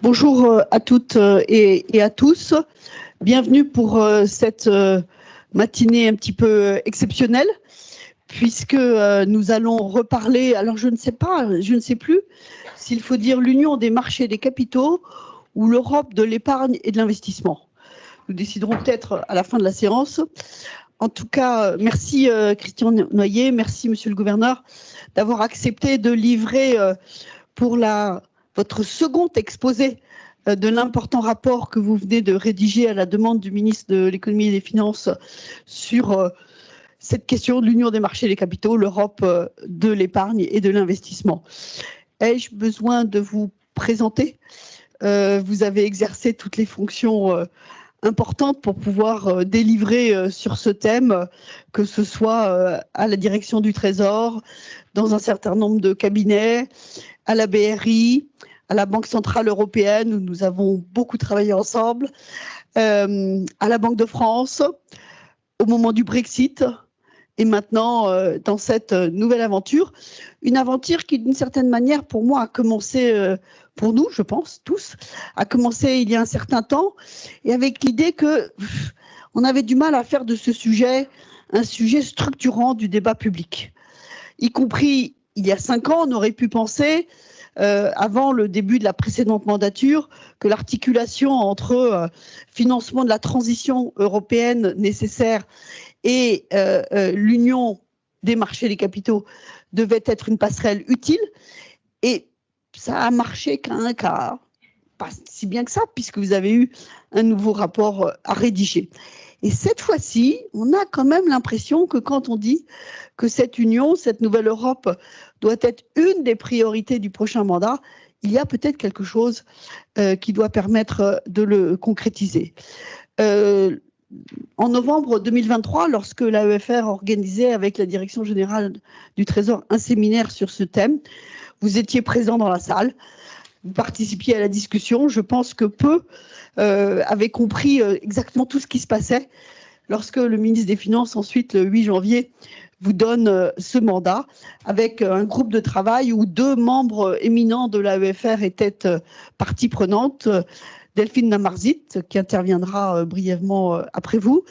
Bonjour à toutes et à tous. Bienvenue pour cette matinée un petit peu exceptionnelle, puisque nous allons reparler, alors je ne sais plus s'il faut dire l'union des marchés des capitaux ou l'Europe de l'épargne et de l'investissement. Nous déciderons peut-être à la fin de la séance. En tout cas, merci Christian Noyer, merci Monsieur le Gouverneur d'avoir accepté de livrer pour votre second exposé de l'important rapport que vous venez de rédiger à la demande du ministre de l'Économie et des Finances sur cette question de l'union des marchés des capitaux, l'Europe de l'épargne et de l'investissement. Ai-je besoin de vous présenter? Vous avez exercé toutes les fonctions importantes pour pouvoir délivrer sur ce thème, que ce soit à la direction du Trésor, dans un certain nombre de cabinets, à la BRI, à la Banque Centrale Européenne, où nous avons beaucoup travaillé ensemble, à la Banque de France, au moment du Brexit, et maintenant dans cette nouvelle aventure. Une aventure qui, d'une certaine manière, pour moi, a commencé, pour nous, je pense, tous, a commencé il y a un certain temps, et avec l'idée qu'on avait du mal à faire de ce sujet un sujet structurant du débat public. Y compris, il y a 5 ans, on aurait pu penser, avant le début de la précédente mandature, que l'articulation entre financement de la transition européenne nécessaire et l'union des marchés des capitaux devait être une passerelle utile. Et ça a marché qu'à un quart, pas si bien que ça, puisque vous avez eu un nouveau rapport à rédiger. Et cette fois-ci, on a quand même l'impression que quand on dit que cette union, cette nouvelle Europe doit être une des priorités du prochain mandat, il y a peut-être quelque chose qui doit permettre de le concrétiser. En novembre 2023, lorsque l'AEFR organisait avec la Direction générale du Trésor un séminaire sur ce thème, vous étiez présent dans la salle, vous participiez à la discussion. Je pense que peu avaient compris exactement tout ce qui se passait lorsque le ministre des Finances, ensuite le 8 janvier, vous donne ce mandat avec un groupe de travail où 2 membres éminents de l'AEFR étaient partie prenante, Delphine Namarzit, qui interviendra brièvement après vous,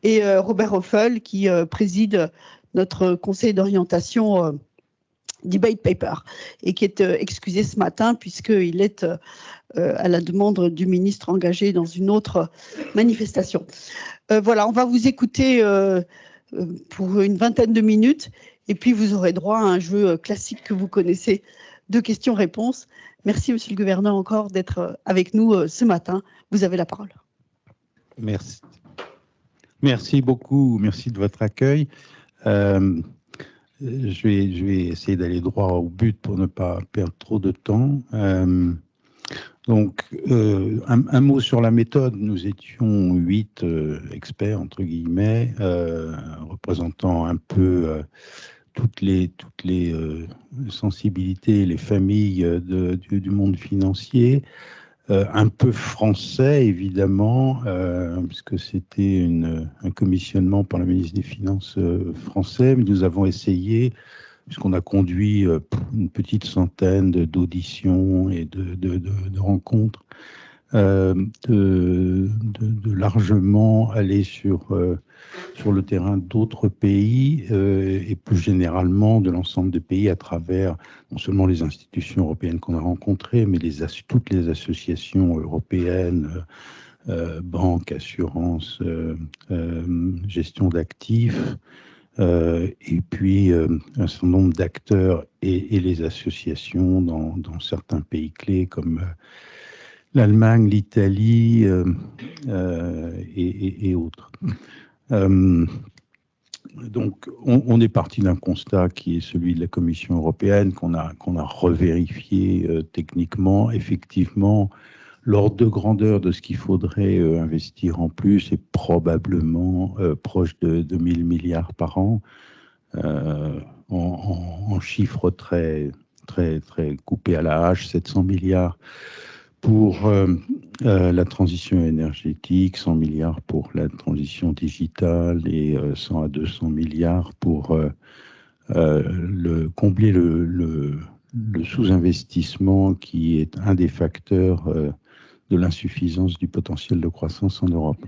et Robert Hoffel, qui préside notre conseil d'orientation debate paper, et qui est excusé ce matin puisqu'il est à la demande du ministre engagé dans une autre manifestation. Voilà, on va vous écouter pour une vingtaine de minutes, et puis vous aurez droit à un jeu classique que vous connaissez, de questions-réponses. Merci, Monsieur le Gouverneur, encore d'être avec nous ce matin. Vous avez la parole. Merci. Merci beaucoup. Merci de votre accueil. Je vais essayer d'aller droit au but pour ne pas perdre trop de temps. Donc, un mot sur la méthode. Nous étions 8 experts, entre guillemets, représentant un peu toutes les sensibilités, les familles du monde financier, un peu français évidemment, puisque c'était un commissionnement par le ministre des Finances français, mais nous avons essayé, puisqu'on a conduit une petite centaine d'auditions et de rencontres, de largement aller sur le terrain d'autres pays et plus généralement de l'ensemble des pays à travers non seulement les institutions européennes qu'on a rencontrées, mais toutes les associations européennes, banques, assurances, gestion d'actifs, et puis un certain nombre d'acteurs et les associations dans certains pays clés comme l'Allemagne, l'Italie et autres. Donc, on est parti d'un constat qui est celui de la Commission européenne, qu'on a revérifié techniquement. Effectivement, l'ordre de grandeur de ce qu'il faudrait investir en plus est probablement proche de 2 000 milliards par an, en chiffres très coupés à la hache, 700 milliards pour la transition énergétique, 100 milliards pour la transition digitale et 100 à 200 milliards pour combler le le sous-investissement qui est un des facteurs de l'insuffisance du potentiel de croissance en Europe.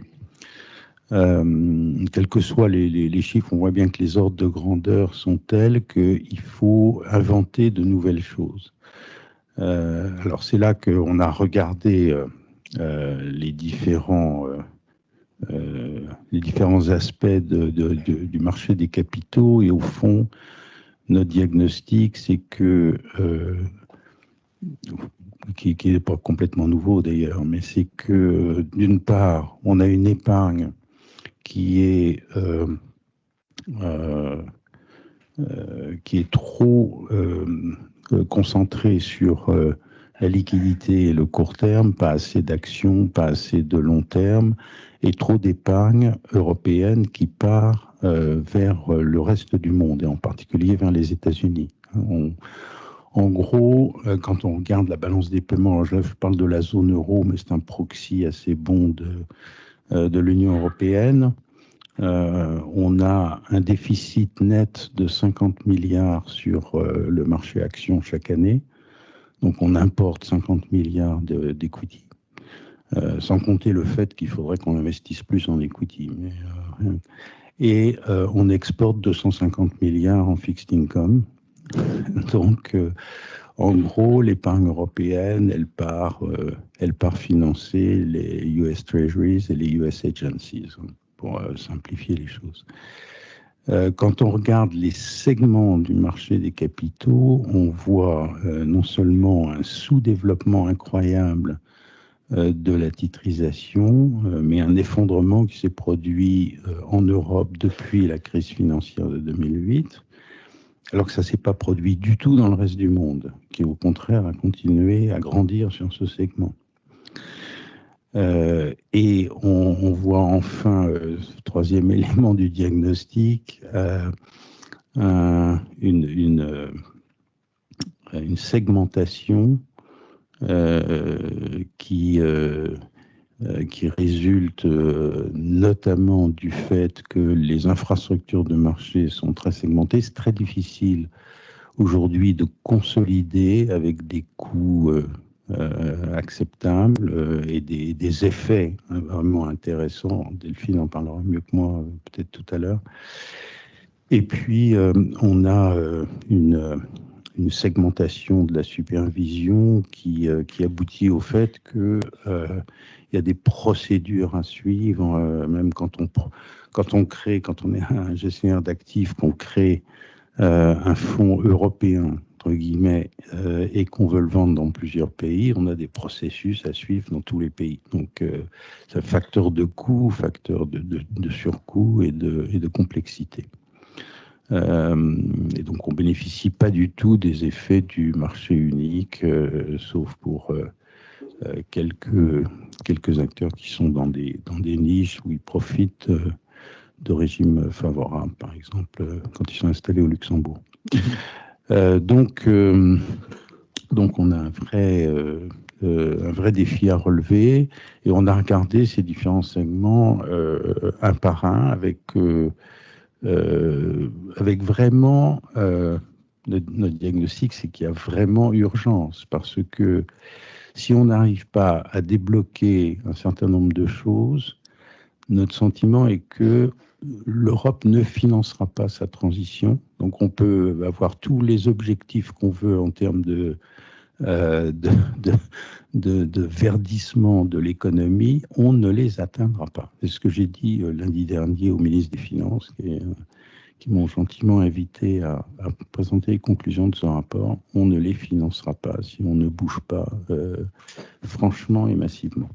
Quels que soient les chiffres, on voit bien que les ordres de grandeur sont tels qu'il faut inventer de nouvelles choses. Alors c'est là qu'on a regardé les différents aspects du marché des capitaux, et au fond, notre diagnostic, c'est que, qui n'est pas complètement nouveau d'ailleurs, mais c'est que d'une part, on a une épargne qui est trop concentrée sur la liquidité et le court terme, pas assez d'actions, pas assez de long terme, et trop d'épargne européenne qui part vers le reste du monde, et en particulier vers les États-Unis. En gros, quand on regarde la balance des paiements, je parle de la zone euro, mais c'est un proxy assez bon de l'Union européenne, on a un déficit net de 50 milliards sur le marché actions chaque année. Donc on importe 50 milliards d'equity, sans compter le fait qu'il faudrait qu'on investisse plus en equity. Et on exporte 250 milliards en fixed income. Donc, en gros, l'épargne européenne, elle part financer les US Treasuries et les US Agencies, pour simplifier les choses. Quand on regarde les segments du marché des capitaux, on voit non seulement un sous-développement incroyable de la titrisation, mais un effondrement qui s'est produit en Europe depuis la crise financière de 2008, alors que ça ne s'est pas produit du tout dans le reste du monde, qui au contraire a continué à grandir sur ce segment. Et on voit enfin, troisième élément du diagnostic, une segmentation qui résulte notamment du fait que les infrastructures de marché sont très segmentées. C'est très difficile aujourd'hui de consolider avec des coûts acceptables et des effets vraiment intéressants. Delphine en parlera mieux que moi peut-être tout à l'heure. Et puis on a une segmentation de la supervision qui aboutit au fait que il y a des procédures à suivre, même quand on est un gestionnaire d'actifs, qu'on crée un fonds européen, entre guillemets, et qu'on veut le vendre dans plusieurs pays, on a des processus à suivre dans tous les pays. Donc, c'est un facteur de coût, facteur de surcoût et de complexité. Et donc, on ne bénéficie pas du tout des effets du marché unique, sauf pour quelques acteurs qui sont dans des niches où ils profitent de régimes favorables, par exemple, quand ils sont installés au Luxembourg. Donc, on a un vrai défi à relever, et on a regardé ces différents segments un par un avec vraiment notre diagnostic, c'est qu'il y a vraiment urgence, parce que si on n'arrive pas à débloquer un certain nombre de choses, notre sentiment est que l'Europe ne financera pas sa transition. Donc on peut avoir tous les objectifs qu'on veut en termes de verdissement de l'économie, on ne les atteindra pas. C'est ce que j'ai dit lundi dernier au ministre des Finances, qui m'ont gentiment invité à présenter les conclusions de ce rapport. On ne les financera pas si on ne bouge pas franchement et massivement.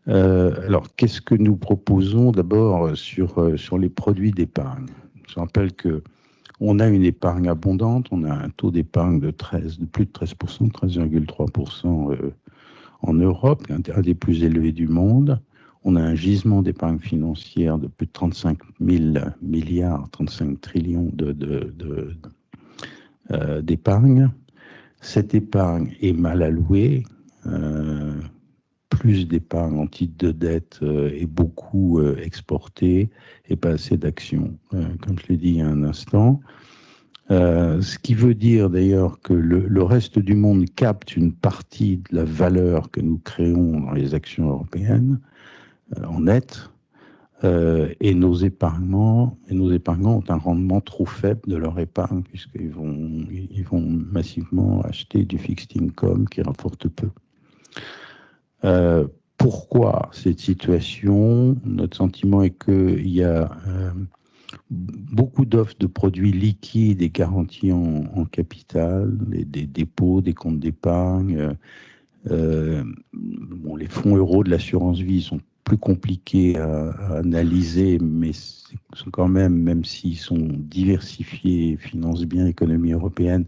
Alors, qu'est-ce que nous proposons d'abord sur les produits d'épargne? Je rappelle qu'on a une épargne abondante, on a un taux d'épargne de plus de 13%, 13,3% en Europe, un des plus élevés du monde. On a un gisement d'épargne financière de plus de 35 000 milliards, 35 trillions d'épargne. Cette épargne est mal allouée. Plus d'épargne en titre de dette est beaucoup exportée et pas assez d'actions. Comme je l'ai dit il y a un instant, Ce qui veut dire d'ailleurs que le reste du monde capte une partie de la valeur que nous créons dans les actions européennes en net, et nos épargnants ont un rendement trop faible de leur épargne puisqu'ils vont massivement acheter du fixed income qui rapporte peu. Pourquoi cette situation? Notre sentiment est qu'il y a beaucoup d'offres de produits liquides et garantis en capital, des dépôts, des comptes d'épargne. Les fonds euros de l'assurance vie sont plus compliqués à analyser, mais sont quand même s'ils sont diversifiés, financent bien l'économie européenne,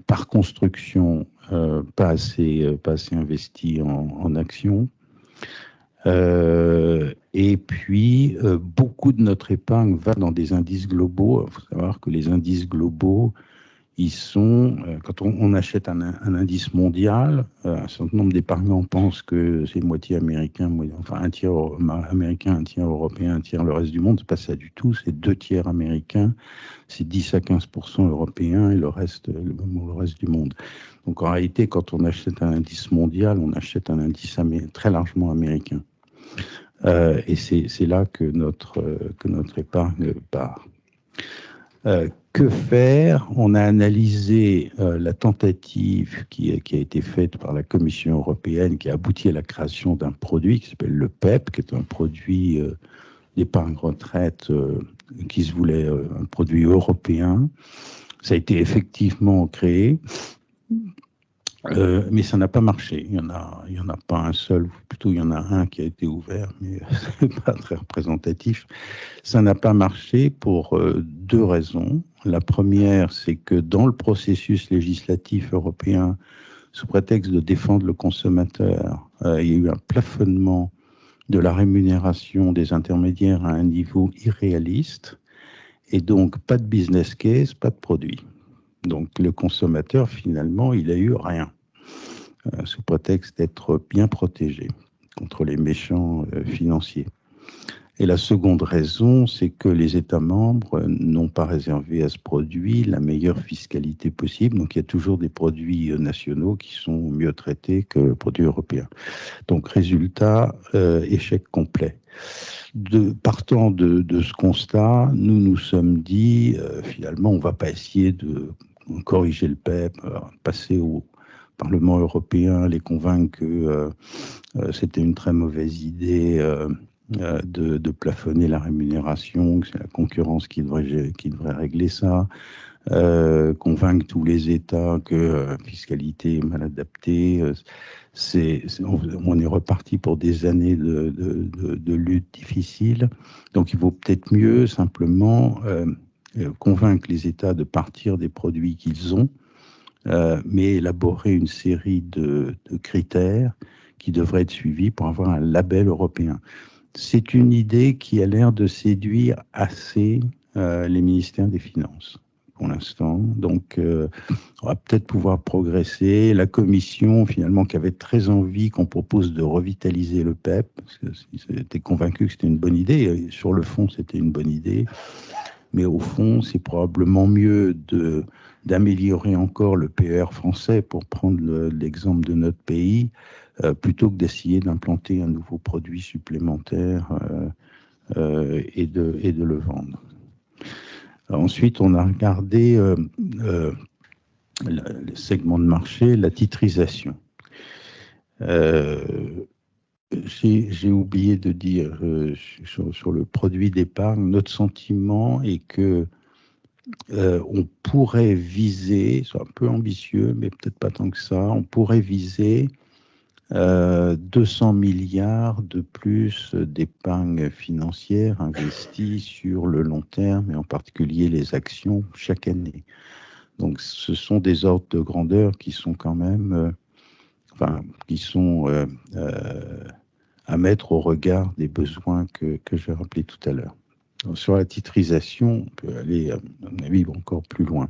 par construction, pas assez investis en actions. Et puis, beaucoup de notre épargne va dans des indices globaux. Il faut savoir que les indices globaux, ils sont, quand on achète un indice mondial, un certain nombre d'épargnants pensent que c'est moitié américain, enfin un tiers américain, un tiers européen, un tiers le reste du monde. C'est pas ça du tout, c'est 2 tiers américains, c'est 10 à 15% européens et le reste du monde. Donc en réalité, quand on achète un indice mondial, on achète un indice très largement américain. Et c'est là que notre épargne part. Que faire? On a analysé la tentative qui a été faite par la Commission européenne, qui a abouti à la création d'un produit qui s'appelle le PEP, qui est un produit d'épargne retraite qui se voulait un produit européen. Ça a été effectivement créé. Mais ça n'a pas marché. Il y en a pas un seul, plutôt il y en a un qui a été ouvert, mais c'est pas très représentatif. Ça n'a pas marché pour 2 raisons. La première, c'est que dans le processus législatif européen, sous prétexte de défendre le consommateur, il y a eu un plafonnement de la rémunération des intermédiaires à un niveau irréaliste, et donc pas de business case, pas de produit. Donc le consommateur, finalement, il a eu rien, sous prétexte d'être bien protégé contre les méchants financiers. Et la seconde raison, c'est que les États membres n'ont pas réservé à ce produit la meilleure fiscalité possible. Donc il y a toujours des produits nationaux qui sont mieux traités que le produit européen. Donc résultat, échec complet. Partant de ce constat, nous nous sommes dit, finalement, on ne va pas essayer de corriger le PEP, passer au Parlement européen, les convaincre que c'était une très mauvaise idée de plafonner la rémunération, que c'est la concurrence qui devrait régler ça, convaincre tous les États que fiscalité est mal adaptée. On est reparti pour des années de lutte difficile. Donc il vaut peut-être mieux simplement convaincre les États de partir des produits qu'ils ont, mais élaborer une série de critères qui devraient être suivis pour avoir un label européen. C'est une idée qui a l'air de séduire assez les ministères des Finances pour l'instant. Donc, on va peut-être pouvoir progresser. La Commission, finalement, qui avait très envie qu'on propose de revitaliser le PEP, parce qu'ils étaient convaincus que c'était une bonne idée. Et sur le fond, c'était une bonne idée. Mais au fond, c'est probablement mieux d'améliorer encore le PER français, pour prendre l'exemple de notre pays, plutôt que d'essayer d'implanter un nouveau produit supplémentaire et de le vendre. Ensuite, on a regardé le segment de marché, la titrisation. J'ai oublié de dire sur le produit d'épargne, notre sentiment est que on pourrait viser, c'est un peu ambitieux, mais peut-être pas tant que ça, on pourrait viser 200 milliards de plus d'épargne financière investie sur le long terme, et en particulier les actions, chaque année. Donc ce sont des ordres de grandeur qui sont quand même, à mettre au regard des besoins que j'ai rappelés tout à l'heure. Sur la titrisation, on peut aller, à mon avis, encore plus loin.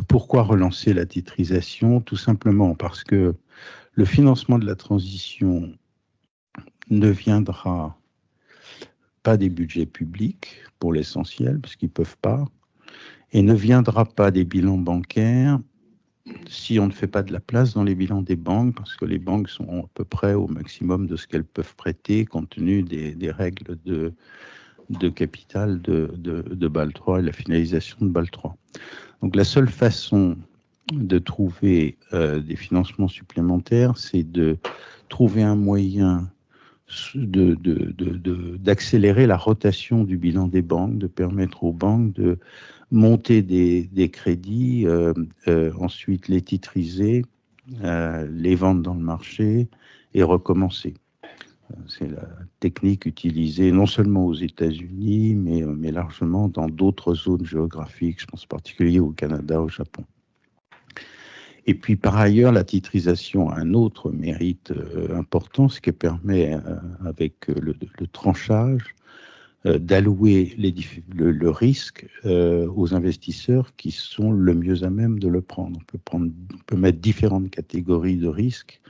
Pourquoi relancer la titrisation? Tout simplement parce que le financement de la transition ne viendra pas des budgets publics pour l'essentiel, parce qu'ils ne peuvent pas, et ne viendra pas des bilans bancaires si on ne fait pas de la place dans les bilans des banques, parce que les banques sont à peu près au maximum de ce qu'elles peuvent prêter, compte tenu des règles de capital de Bâle III et la finalisation de Bâle III. Donc la seule façon de trouver des financements supplémentaires, c'est de trouver un moyen d'accélérer la rotation du bilan des banques, de permettre aux banques de monter des crédits, ensuite les titriser, les vendre dans le marché et recommencer. C'est la technique utilisée non seulement aux États-Unis, mais largement dans d'autres zones géographiques, je pense en particulier au Canada, au Japon. Et puis par ailleurs, la titrisation a un autre mérite important, ce qui permet, avec le tranchage, d'allouer le risque aux investisseurs qui sont le mieux à même de le prendre. On peut mettre différentes catégories de risques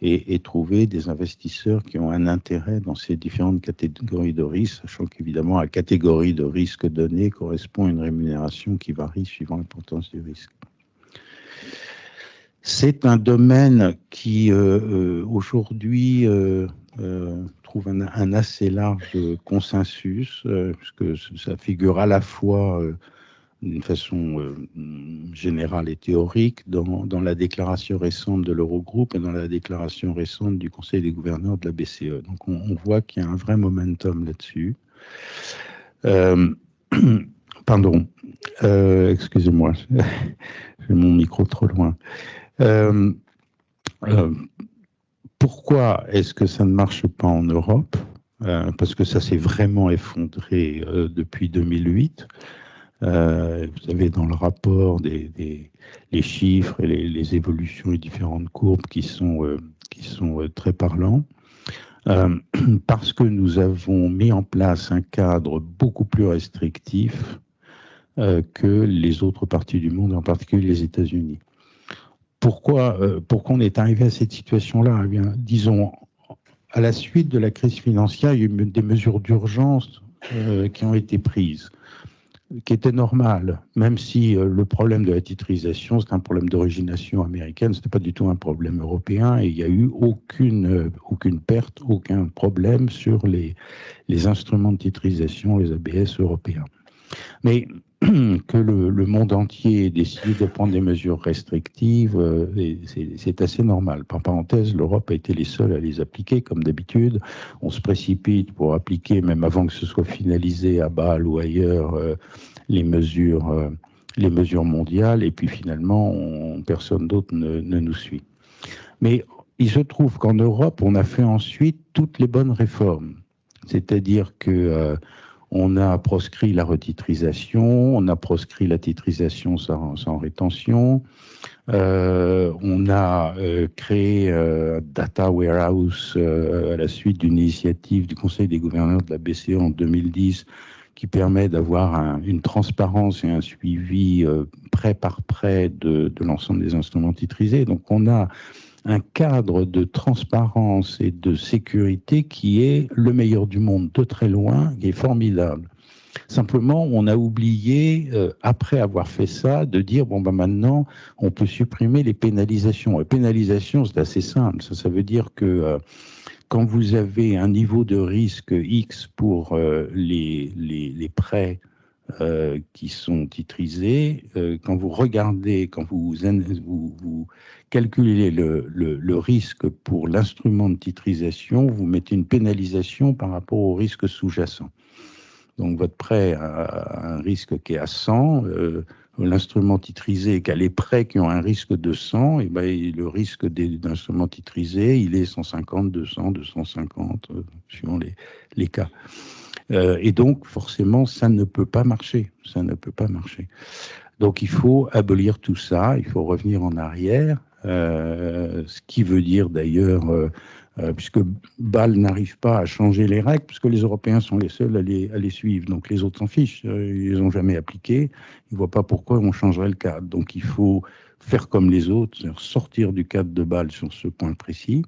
et trouver des investisseurs qui ont un intérêt dans ces différentes catégories de risques, sachant qu'évidemment, à la catégorie de risque donnée correspond une rémunération qui varie suivant l'importance du risque. C'est un domaine qui, aujourd'hui, trouve un assez large consensus, puisque ça figure à la fois d'une façon générale et théorique dans la déclaration récente de l'Eurogroupe et dans la déclaration récente du Conseil des gouverneurs de la BCE. Donc on voit qu'il y a un vrai momentum là-dessus. Pardon, excusez-moi, j'ai mon micro trop loin. Pourquoi est-ce que ça ne marche pas en Europe? Parce que ça s'est vraiment effondré depuis 2008. Vous avez dans le rapport les chiffres et les évolutions et différentes courbes qui sont très parlants. Parce que nous avons mis en place un cadre beaucoup plus restrictif que les autres parties du monde, en particulier les États-Unis. Pourquoi on est arrivé à cette situation-là? Eh bien, disons, à la suite de la crise financière, il y a eu des mesures d'urgence qui ont été prises, qui étaient normales, même si le problème de la titrisation, c'est un problème d'origination américaine, ce n'était pas du tout un problème européen, et il n'y a eu aucune perte, aucun problème sur les instruments de titrisation, les ABS européens. Mais que le monde entier ait décidé de prendre des mesures restrictives, c'est assez normal. Par parenthèse, l'Europe a été les seuls à les appliquer, comme d'habitude. On se précipite pour appliquer, même avant que ce soit finalisé à Bâle ou ailleurs, les mesures mondiales, et puis finalement, personne d'autre ne nous suit. Mais il se trouve qu'en Europe, on a fait ensuite toutes les bonnes réformes. C'est-à-dire que on a proscrit la retitrisation, on a proscrit la titrisation sans rétention, on a créé Data Warehouse à la suite d'une initiative du Conseil des gouverneurs de la BCE en 2010 qui permet d'avoir une transparence et un suivi prêt par prêt de l'ensemble des instruments titrisés. Donc on a un cadre de transparence et de sécurité qui est le meilleur du monde de très loin, qui est formidable. Simplement, on a oublié, après avoir fait ça, de dire, bon, ben maintenant, on peut supprimer les pénalisations. Les pénalisations, c'est assez simple. Ça veut dire que quand vous avez un niveau de risque X pour les prêts qui sont titrisés, quand vous regardez, quand vous calculez le risque pour l'instrument de titrisation, vous mettez une pénalisation par rapport au risque sous-jacent. Donc votre prêt a un risque qui est à 100, l'instrument titrisé qui a les prêts qui ont un risque de 100, et ben, le risque d'instrument titrisé, il est 150, 200, 250, suivant les cas. Et donc, forcément, ça ne peut pas marcher. Ça ne peut pas marcher. Donc, il faut abolir tout ça, il faut revenir en arrière, ce qui veut dire d'ailleurs, puisque Bâle n'arrive pas à changer les règles, puisque les Européens sont les seuls à les suivre, donc les autres s'en fichent, ils n'ont jamais appliqué, ils ne voient pas pourquoi on changerait le cadre. Donc, il faut faire comme les autres, sortir du cadre de Bâle sur ce point précis,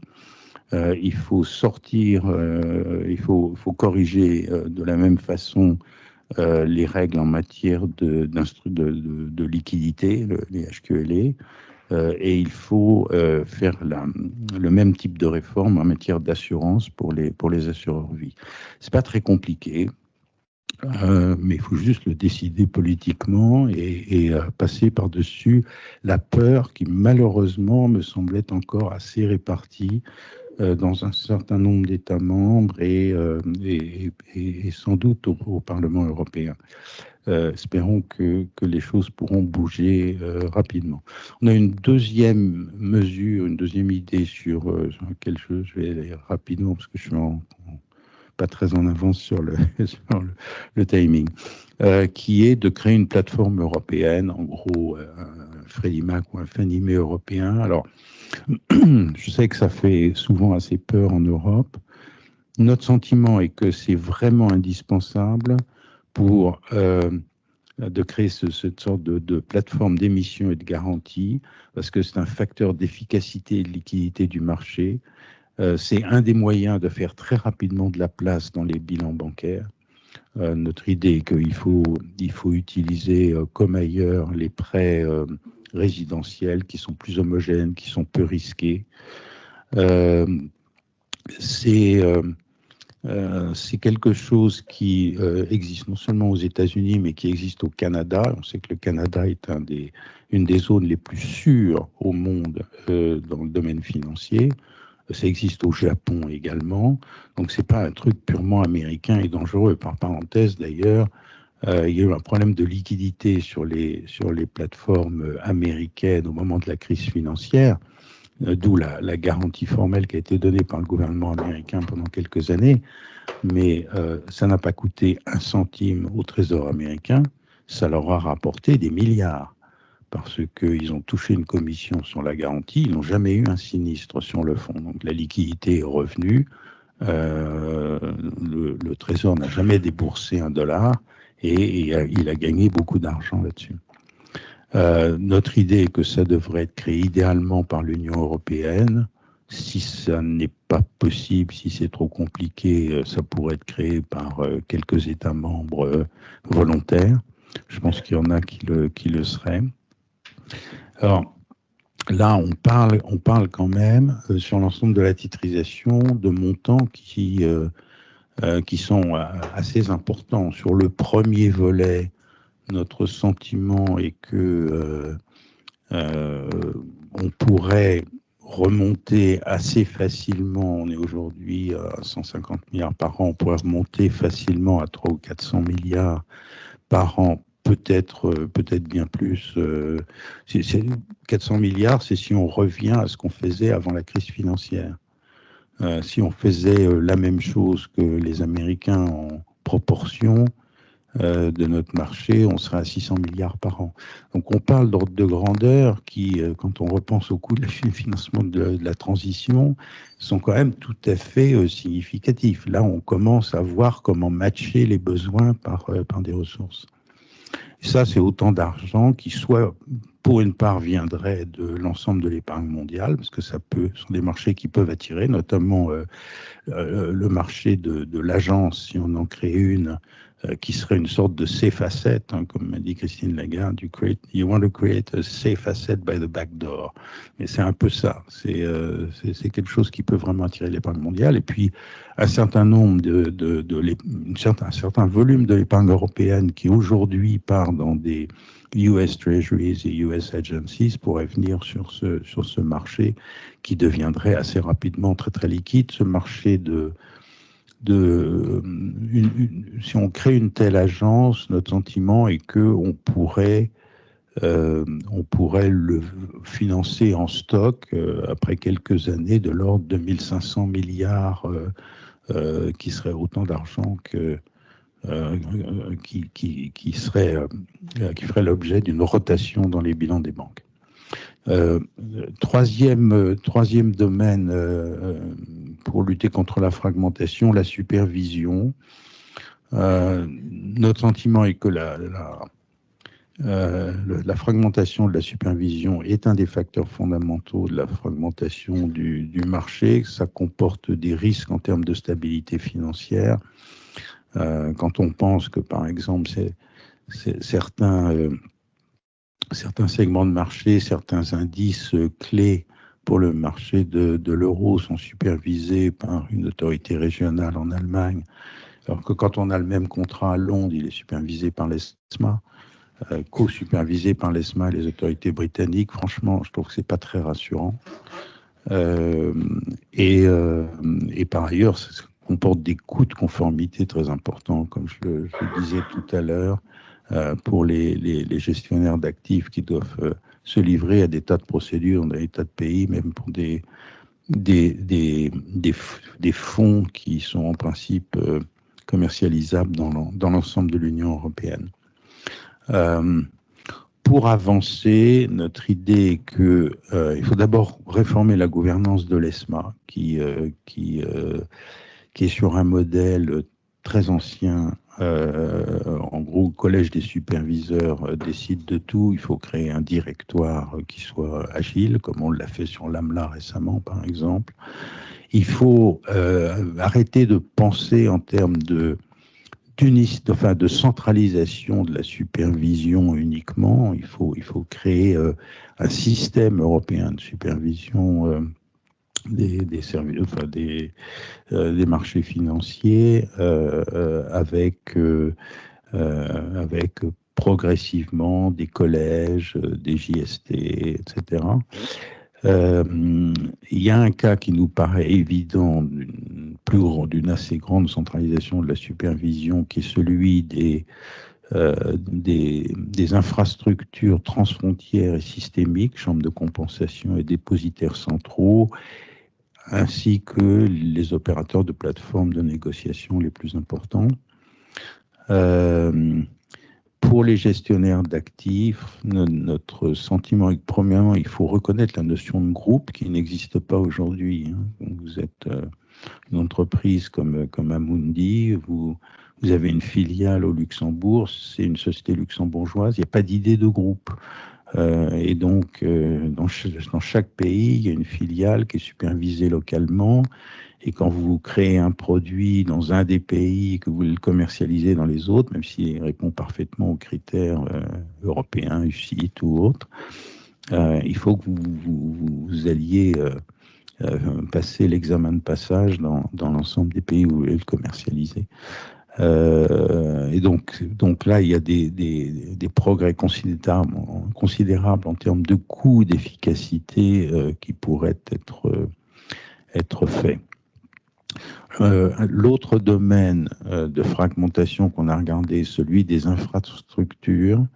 Il faut sortir, il faut corriger de la même façon les règles en matière de liquidité, les HQLA, et il faut faire le même type de réforme en matière d'assurance pour les assureurs vie. C'est pas très compliqué. Mais il faut juste le décider politiquement et passer par-dessus la peur qui malheureusement me semblait encore assez répartie dans un certain nombre d'États membres et sans doute au Parlement européen. Espérons que les choses pourront bouger rapidement. On a une deuxième mesure, une deuxième idée sur laquelle je vais aller rapidement parce que je suis pas très en avance sur le timing, qui est de créer une plateforme européenne, en gros un Freddie Mac ou un Fannie Mae européen. Alors, je sais que ça fait souvent assez peur en Europe. Notre sentiment est que c'est vraiment indispensable pour de créer cette sorte de plateforme d'émission et de garantie, parce que c'est un facteur d'efficacité et de liquidité du marché. C'est un des moyens de faire très rapidement de la place dans les bilans bancaires. Notre idée est qu'il faut utiliser, comme ailleurs, les prêts résidentiels qui sont plus homogènes, qui sont peu risqués. C'est quelque chose qui existe non seulement aux États-Unis, mais qui existe au Canada. On sait que le Canada est une des zones les plus sûres au monde dans le domaine financier. Ça existe au Japon également, donc c'est pas un truc purement américain et dangereux. Par parenthèse, d'ailleurs, il y a eu un problème de liquidité sur les plateformes américaines au moment de la crise financière, d'où la garantie formelle qui a été donnée par le gouvernement américain pendant quelques années, mais ça n'a pas coûté un centime au Trésor américain, ça leur a rapporté des milliards. Parce qu'ils ont touché une commission sur la garantie, ils n'ont jamais eu un sinistre sur le fond. Donc la liquidité est revenue, le Trésor n'a jamais déboursé $1 et il a gagné beaucoup d'argent là-dessus. Notre idée est que ça devrait être créé idéalement par l'Union européenne. Si ça n'est pas possible, si c'est trop compliqué, ça pourrait être créé par quelques États membres volontaires. Je pense qu'il y en a qui le seraient. Alors là, on parle quand même sur l'ensemble de la titrisation de montants qui sont assez importants. Sur le premier volet, notre sentiment est que on pourrait remonter assez facilement, on est aujourd'hui à 150 milliards par an, on pourrait remonter facilement à 300 ou 400 milliards par an, peut-être bien plus. 400 milliards, c'est si on revient à ce qu'on faisait avant la crise financière. Si on faisait la même chose que les Américains en proportion de notre marché, on serait à 600 milliards par an. Donc on parle d'ordre de grandeur qui, quand on repense au coût de financement de la transition, sont quand même tout à fait significatifs. Là, on commence à voir comment matcher les besoins par des ressources. Et ça, c'est autant d'argent qui, soit pour une part, viendrait de l'ensemble de l'épargne mondiale, parce que ce sont des marchés qui peuvent attirer, notamment le marché de l'agence, si on en crée une, qui serait une sorte de safe asset, hein, comme m'a dit Christine Lagarde, you want to create a safe asset by the back door. Mais c'est un peu ça, c'est quelque chose qui peut vraiment attirer l'épargne mondiale. Et puis, un certain nombre un certain volume de l'épargne européenne qui aujourd'hui part dans des US Treasuries et US Agencies pourrait venir sur ce marché qui deviendrait assez rapidement très très liquide. Ce marché si on crée une telle agence, notre sentiment est qu'on pourrait le financer en stock après quelques années de l'ordre de 1500 milliards, qui serait autant d'argent qui ferait l'objet d'une rotation dans les bilans des banques. Troisième domaine pour lutter contre la fragmentation, la supervision. Notre sentiment est que La fragmentation de la supervision est un des facteurs fondamentaux de la fragmentation du marché. Ça comporte des risques en termes de stabilité financière. Quand on pense que, par exemple, certains segments de marché, certains indices clés pour le marché de l'euro sont supervisés par une autorité régionale en Allemagne, alors que quand on a le même contrat à Londres, il est supervisé par l'ESMA, co-supervisé par l'ESMA et les autorités britanniques. Franchement, je trouve que c'est pas très rassurant. Et par ailleurs, ça comporte des coûts de conformité très importants, comme je le disais tout à l'heure, pour les gestionnaires d'actifs qui doivent se livrer à des tas de procédures dans des tas de pays, même pour des fonds qui sont en principe commercialisables dans l'ensemble de l'Union européenne. Pour avancer, notre idée est qu'il faut d'abord réformer la gouvernance de l'ESMA, qui est sur un modèle très ancien. En gros, le collège des superviseurs décide de tout. Il faut créer un directoire qui soit agile, comme on l'a fait sur l'AMLA récemment, par exemple. Il faut arrêter de penser en termes de centralisation de la supervision uniquement. Il faut créer un système européen de supervision des services, des marchés financiers avec progressivement des collèges, des JST, etc. Il y a un cas qui nous paraît évident d'une assez grande centralisation de la supervision, qui est celui des infrastructures transfrontières et systémiques, chambres de compensation et dépositaires centraux, ainsi que les opérateurs de plateformes de négociation les plus importants. Pour les gestionnaires d'actifs, notre sentiment est que, premièrement, il faut reconnaître la notion de groupe qui n'existe pas aujourd'hui. Vous êtes une entreprise comme Amundi, vous avez une filiale au Luxembourg, c'est une société luxembourgeoise, il n'y a pas d'idée de groupe. Et donc, dans chaque pays, il y a une filiale qui est supervisée localement. Et quand vous créez un produit dans un des pays, que vous le commercialisez dans les autres, même s'il répond parfaitement aux critères européens, UCITS ou autres, il faut que vous alliez passer l'examen de passage dans l'ensemble des pays où vous voulez le commercialiser. Et donc là, il y a des progrès considérables en termes de coûts et d'efficacité qui pourraient être faits. L'autre domaine de fragmentation qu'on a regardé est celui des infrastructures,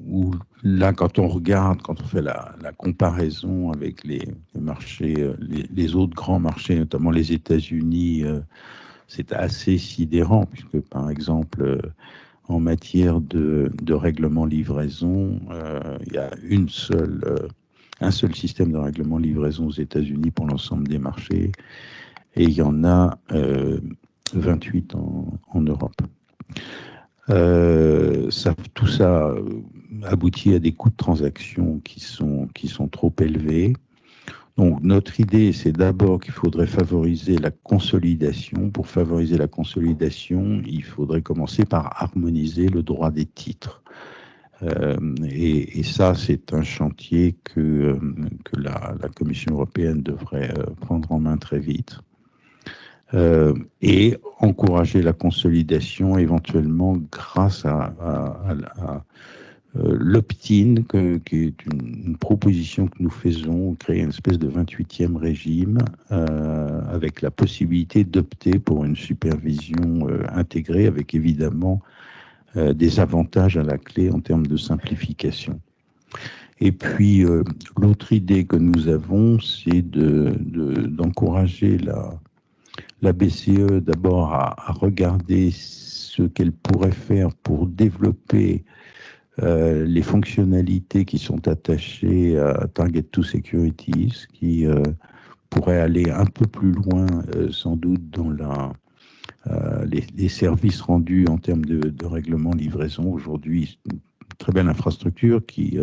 où là, quand on fait la comparaison avec les marchés, les autres grands marchés, notamment les États-Unis, c'est assez sidérant, puisque par exemple, en matière de règlement livraison, il y a un seul système de règlement livraison aux États-Unis pour l'ensemble des marchés, et il y en a 28 en Europe. Tout ça aboutit à des coûts de transaction qui sont trop élevés. Donc notre idée, c'est d'abord qu'il faudrait favoriser la consolidation. Pour favoriser la consolidation, il faudrait commencer par harmoniser le droit des titres. Et ça, c'est un chantier que la Commission européenne devrait prendre en main très vite. Et encourager la consolidation éventuellement grâce à l'opt-in, qui est une proposition que nous faisons, créer une espèce de 28e régime avec la possibilité d'opter pour une supervision intégrée, avec évidemment des avantages à la clé en termes de simplification. Et puis, l'autre idée que nous avons, c'est d'encourager la BCE d'abord à regarder ce qu'elle pourrait faire pour développer les fonctionnalités qui sont attachées à Target 2 Securities, qui pourraient aller un peu plus loin, sans doute, dans les services rendus en termes de règlement livraison. Aujourd'hui, une très belle infrastructure qui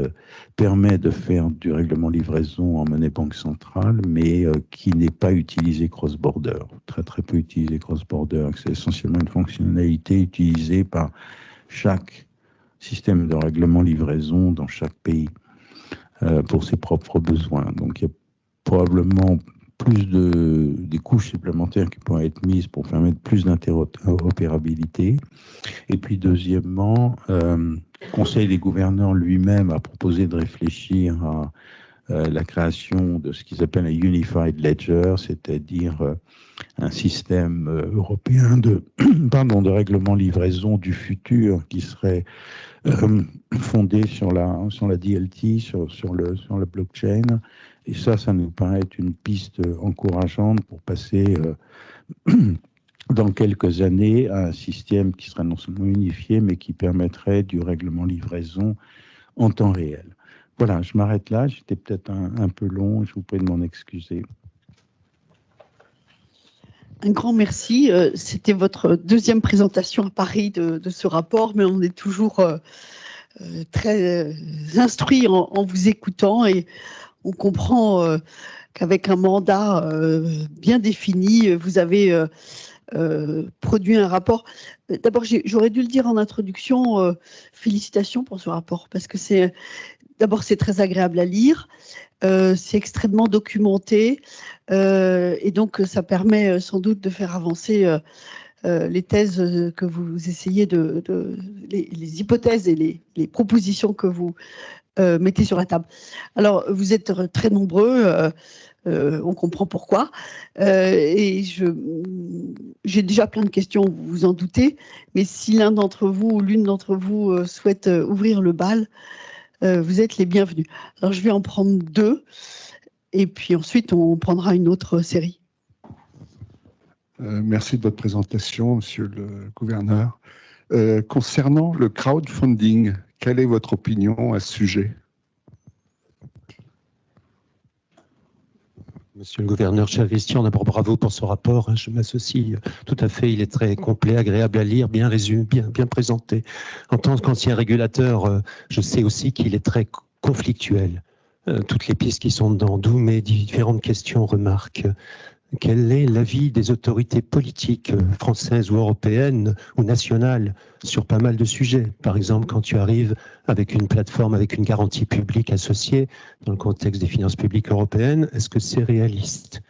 permet de faire du règlement livraison en monnaie banque centrale, mais qui n'est pas utilisé cross-border, très très peu utilisé cross-border. C'est essentiellement une fonctionnalité utilisée par chaque système de règlement livraison dans chaque pays pour ses propres besoins. Donc il y a probablement plus des couches supplémentaires qui pourraient être mises pour permettre plus d'interopérabilité. Et puis deuxièmement, le Conseil des gouverneurs lui-même a proposé de réfléchir à la création de ce qu'ils appellent un Unified Ledger, c'est-à-dire un système européen de règlement livraison du futur qui serait fondé sur la DLT, sur la blockchain. Et ça nous paraît être une piste encourageante pour passer dans quelques années à un système qui serait non seulement unifié, mais qui permettrait du règlement livraison en temps réel. Voilà, je m'arrête là. J'étais peut-être un peu long, je vous prie de m'en excuser. Un grand merci. C'était votre deuxième présentation à Paris de ce rapport, mais on est toujours très instruit en vous écoutant et on comprend qu'avec un mandat bien défini, vous avez produit un rapport. D'abord, j'aurais dû le dire en introduction, félicitations pour ce rapport, parce que c'est très agréable à lire, c'est extrêmement documenté, et donc ça permet sans doute de faire avancer les thèses que vous essayez les hypothèses et les propositions que vous mettez sur la table. Alors, vous êtes très nombreux, on comprend pourquoi, et j'ai déjà plein de questions, vous vous en doutez, mais si l'un d'entre vous ou l'une d'entre vous souhaite ouvrir le bal, vous êtes les bienvenus. Alors, je vais en prendre deux, et puis ensuite, on prendra une autre série. Merci de votre présentation, Monsieur le Gouverneur. Concernant le crowdfunding, quelle est votre opinion à ce sujet? Monsieur le Gouverneur, cher Christian, d'abord bravo pour ce rapport. Je m'associe tout à fait. Il est très complet, agréable à lire, bien résumé, bien présenté. En tant qu'ancien régulateur, je sais aussi qu'il est très conflictuel. Toutes les pistes qui sont dedans, d'où mes différentes questions, remarques. Quel est l'avis des autorités politiques françaises ou européennes ou nationales sur pas mal de sujets? Par exemple, quand tu arrives avec une plateforme, avec une garantie publique associée dans le contexte des finances publiques européennes, est-ce que c'est réaliste?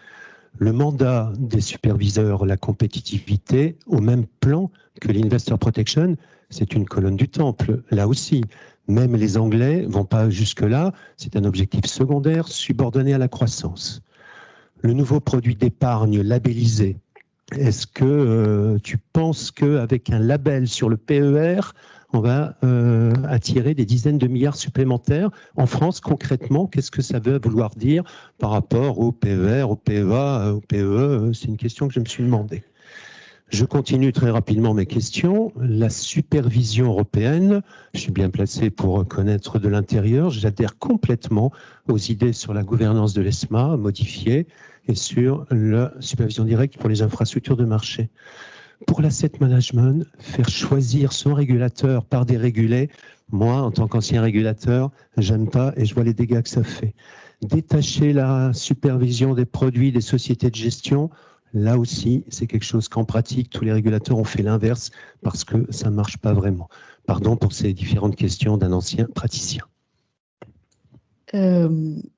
Le mandat des superviseurs, la compétitivité, au même plan que l'Investor Protection, c'est une colonne du temple. Là aussi, même les Anglais ne vont pas jusque-là. C'est un objectif secondaire subordonné à la croissance. Le nouveau produit d'épargne labellisé, est-ce que tu penses qu'avec un label sur le PER, on va attirer des dizaines de milliards supplémentaires en France? Concrètement, qu'est-ce que ça veut vouloir dire par rapport au PER, au PEA, au PEE? C'est une question que je me suis demandé. Je continue très rapidement mes questions. La supervision européenne, je suis bien placé pour connaître de l'intérieur. J'adhère complètement aux idées sur la gouvernance de l'ESMA modifiée et sur la supervision directe pour les infrastructures de marché. Pour l'asset management, faire choisir son régulateur par des régulés, moi, en tant qu'ancien régulateur, j'aime pas et je vois les dégâts que ça fait. Détacher la supervision des produits des sociétés de gestion, là aussi, c'est quelque chose qu'en pratique, tous les régulateurs ont fait l'inverse parce que ça ne marche pas vraiment. Pardon pour ces différentes questions d'un ancien praticien.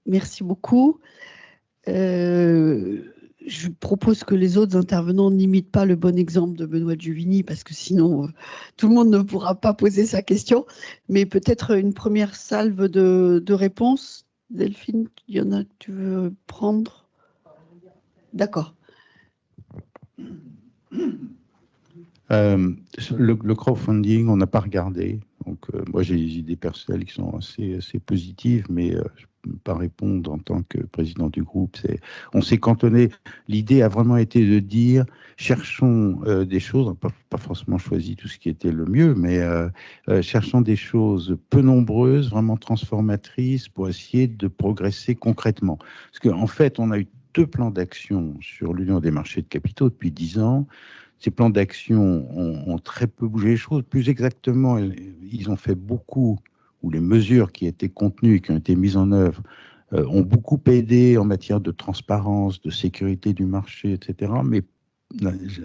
Merci beaucoup. Je propose que les autres intervenants n'imitent pas le bon exemple de Benoît Giuvigny parce que sinon, tout le monde ne pourra pas poser sa question. Mais peut-être une première salve de réponses. Delphine, il y en a que tu veux prendre? D'accord. Le crowdfunding, on n'a pas regardé. Donc, moi, j'ai des idées personnelles qui sont assez positives, mais je ne peux pas répondre en tant que président du groupe. On s'est cantonné. L'idée a vraiment été de dire, cherchons des choses, on n'a pas forcément choisi tout ce qui était le mieux, mais cherchons des choses peu nombreuses, vraiment transformatrices pour essayer de progresser concrètement. Parce qu'en fait, on a eu 2 plans d'action sur l'Union des marchés de capitaux depuis 10 ans. Ces plans d'action ont très peu bougé les choses. Plus exactement, ils ont fait beaucoup, ou les mesures qui étaient contenues, qui ont été mises en œuvre, ont beaucoup aidé en matière de transparence, de sécurité du marché, etc. Mais